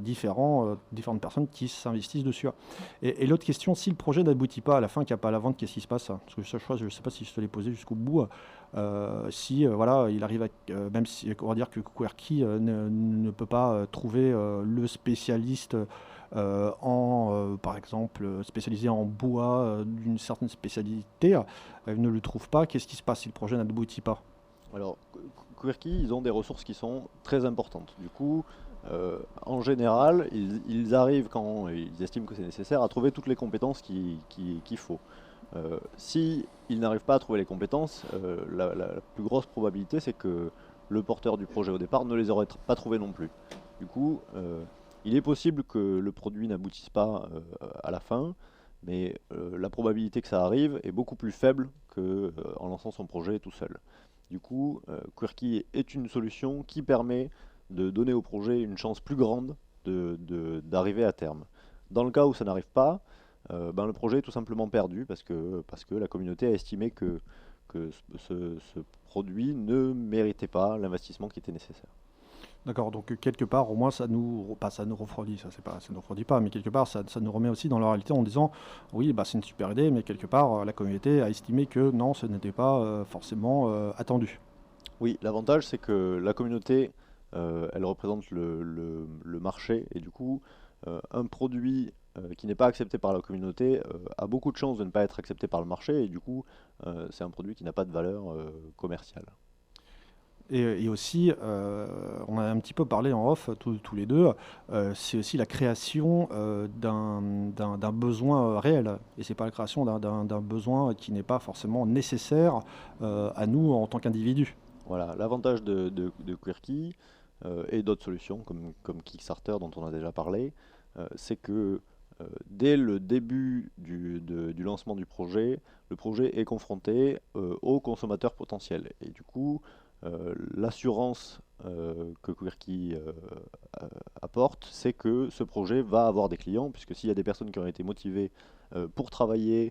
différentes personnes qui s'investissent dessus. Et l'autre question, si le projet n'aboutit pas à la fin, qu'il n'y a pas la vente, qu'est-ce qui se passe? Parce que ça, je ne sais pas si je te l'ai posé jusqu'au bout. Si voilà, il arrive même si on va dire que Quirky ne peut pas trouver le spécialiste par exemple, spécialisé en bois d'une certaine spécialité, il ne le trouve pas. Qu'est-ce qui se passe si le projet n'aboutit pas? Alors, Quirky, ils ont des ressources qui sont très importantes. Du coup, en général, ils arrivent, quand ils estiment que c'est nécessaire, à trouver toutes les compétences qu'il faut. Si ils n'arrivent pas à trouver les compétences, la plus grosse probabilité, c'est que le porteur du projet au départ ne les aurait pas trouvées non plus. Du coup, il est possible que le produit n'aboutisse pas à la fin, mais la probabilité que ça arrive est beaucoup plus faible qu'en lançant son projet tout seul. Du coup, Quirky est une solution qui permet de donner au projet une chance plus grande d'arriver à terme. Dans le cas où ça n'arrive pas, le projet est tout simplement perdu parce que la communauté a estimé que ce produit ne méritait pas l'investissement qui était nécessaire. D'accord, donc quelque part, au moins, ça nous refroidit, ça nous refroidit pas, mais quelque part, ça nous remet aussi dans la réalité en disant, oui, c'est une super idée, mais quelque part, la communauté a estimé que non, ce n'était pas forcément attendu. Oui, l'avantage, c'est que la communauté, elle représente le marché, et du coup, un produit qui n'est pas accepté par la communauté a beaucoup de chances de ne pas être accepté par le marché, et du coup, c'est un produit qui n'a pas de valeur commerciale. Et aussi, on a un petit peu parlé en off tous les deux, c'est aussi la création d'un besoin réel. Et c'est pas la création d'un besoin qui n'est pas forcément nécessaire à nous en tant qu'individus. Voilà, l'avantage de Quirky et d'autres solutions comme Kickstarter dont on a déjà parlé, c'est que dès le début du lancement du projet, le projet est confronté aux consommateurs potentiels. Et du coup, l'assurance que Quirky apporte, c'est que ce projet va avoir des clients, puisque s'il y a des personnes qui ont été motivées pour travailler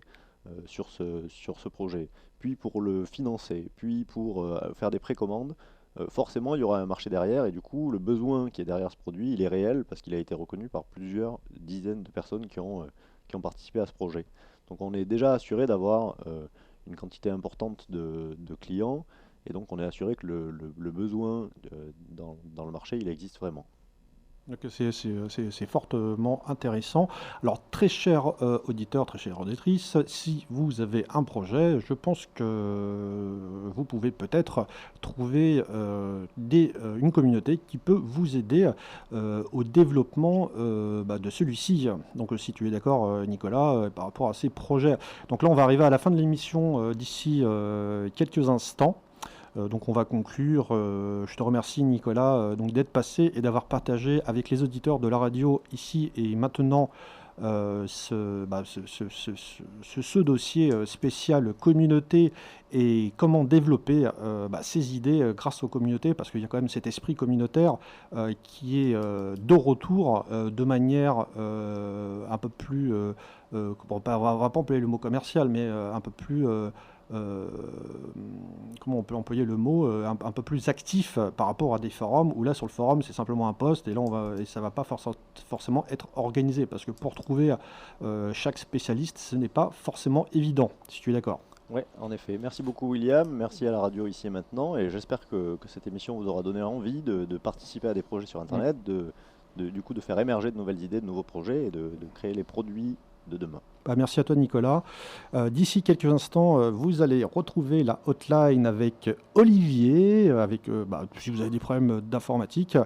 sur ce projet, puis pour le financer, puis pour faire des précommandes, forcément il y aura un marché derrière, et du coup le besoin qui est derrière ce produit, il est réel, parce qu'il a été reconnu par plusieurs dizaines de personnes qui ont participé à ce projet. Donc on est déjà assuré d'avoir une quantité importante de clients, et donc on est assuré que le besoin dans le marché, il existe vraiment. Donc c'est fortement intéressant. Alors très chers auditeurs, très chères auditrices, si vous avez un projet, je pense que vous pouvez peut-être trouver une communauté qui peut vous aider au développement de celui-ci. Donc si tu es d'accord Nicolas, par rapport à ces projets. Donc là on va arriver à la fin de l'émission d'ici quelques instants. Donc on va conclure. Je te remercie Nicolas donc d'être passé et d'avoir partagé avec les auditeurs de la radio ici et maintenant ce dossier spécial communauté et comment développer ces idées grâce aux communautés, parce qu'il y a quand même cet esprit communautaire qui est de retour de manière un peu plus, on va pas employer le mot commercial, mais un peu plus... comment on peut employer le mot, un peu plus actif par rapport à des forums, où là sur le forum c'est simplement un post, et là ça va pas forcément être organisé, parce que pour trouver chaque spécialiste ce n'est pas forcément évident, si tu es d'accord. Oui, en effet. Merci beaucoup William, merci à la radio ici et maintenant, et j'espère que cette émission vous aura donné envie de participer à des projets sur internet, du coup de faire émerger de nouvelles idées, de nouveaux projets, et de créer les produits de demain. Merci à toi Nicolas. D'ici quelques instants, vous allez retrouver la hotline avec Olivier, si vous avez des problèmes d'informatique.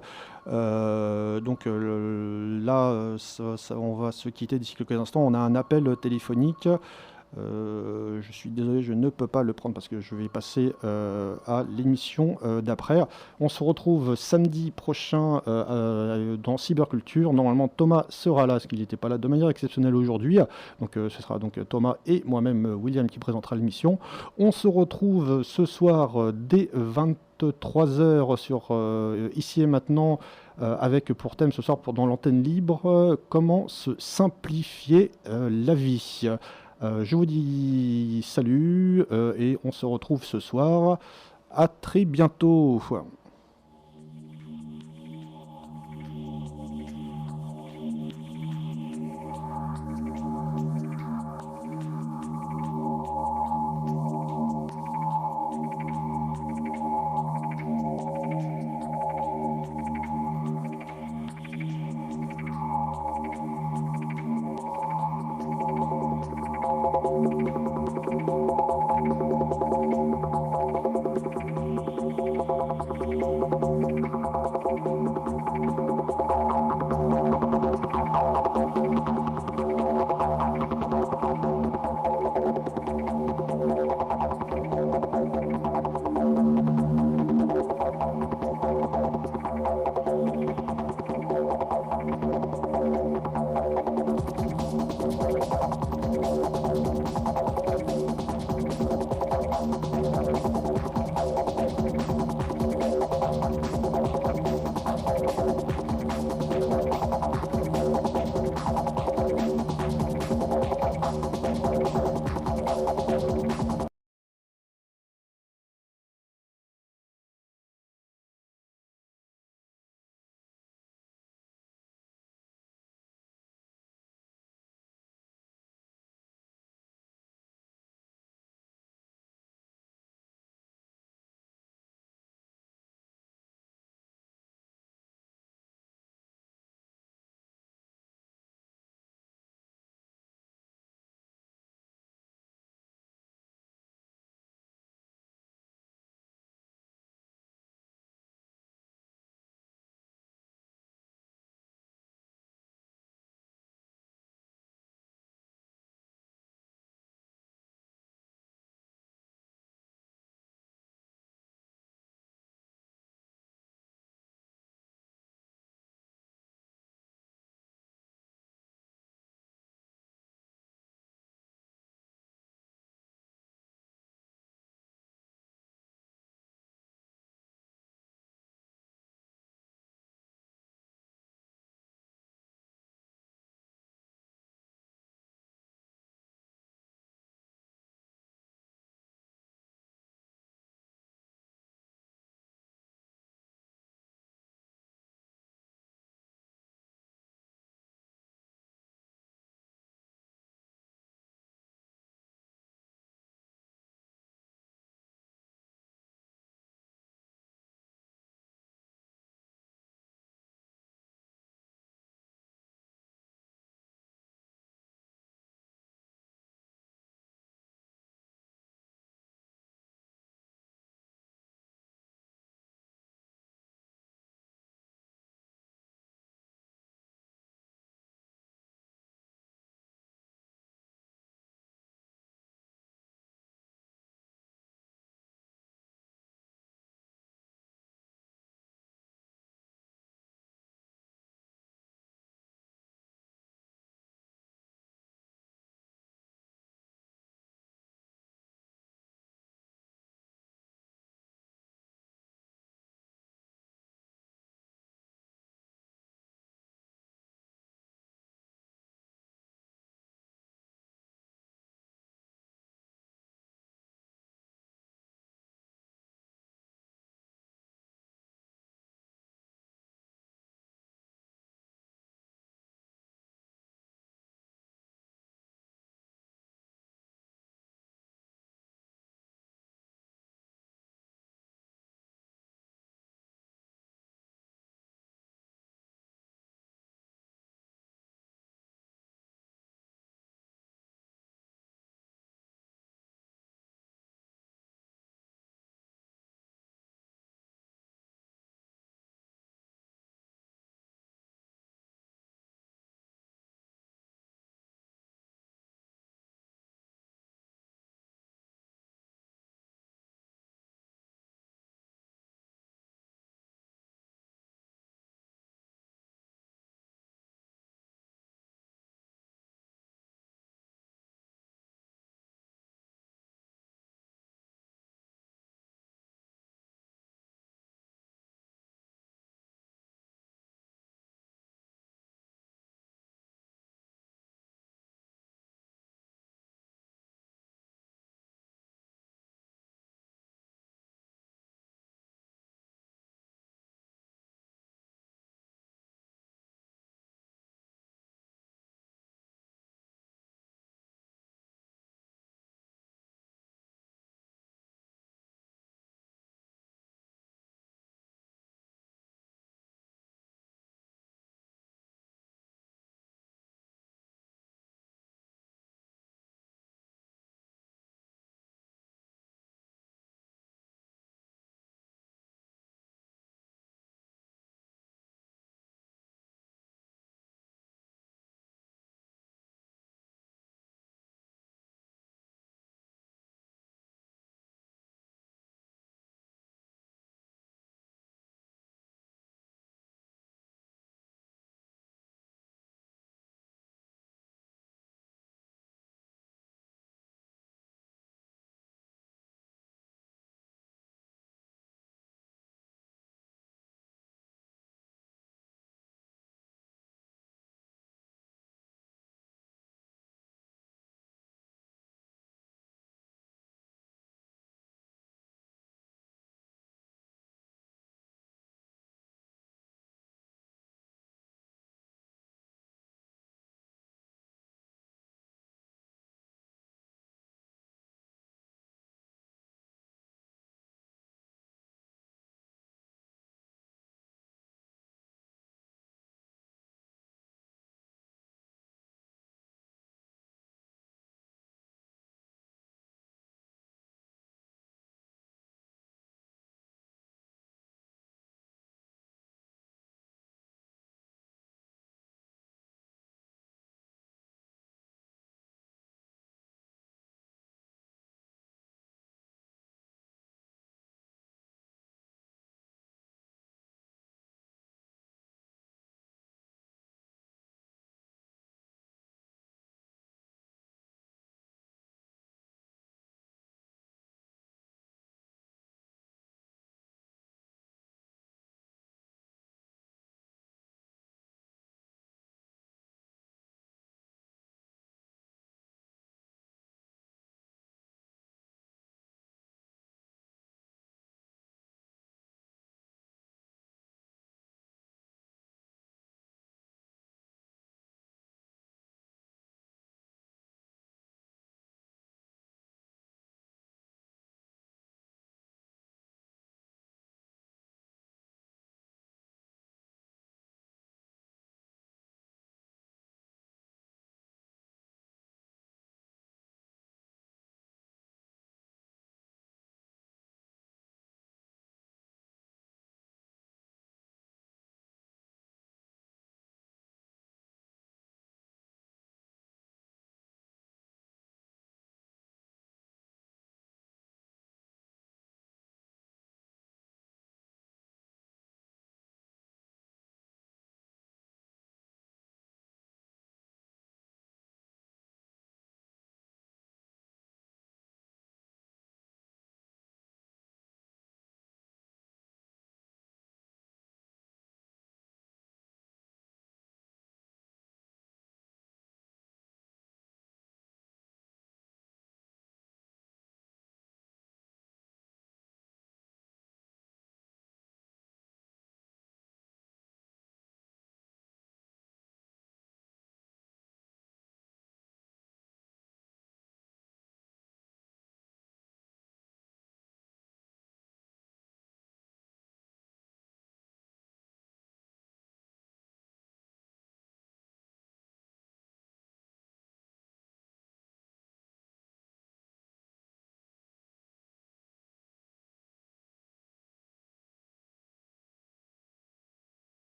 Donc là, on va se quitter d'ici quelques instants. On a un appel téléphonique. Je suis désolé, je ne peux pas le prendre parce que je vais passer à l'émission d'après. On se retrouve samedi prochain dans Cyberculture. Normalement, Thomas sera là, parce qu'il n'était pas là de manière exceptionnelle aujourd'hui. Donc, ce sera donc Thomas et moi-même, William, qui présentera l'émission. On se retrouve ce soir dès 23h sur Ici et Maintenant, avec pour thème ce soir dans l'antenne libre, comment se simplifier la vie. Je vous dis salut et on se retrouve ce soir. À très bientôt.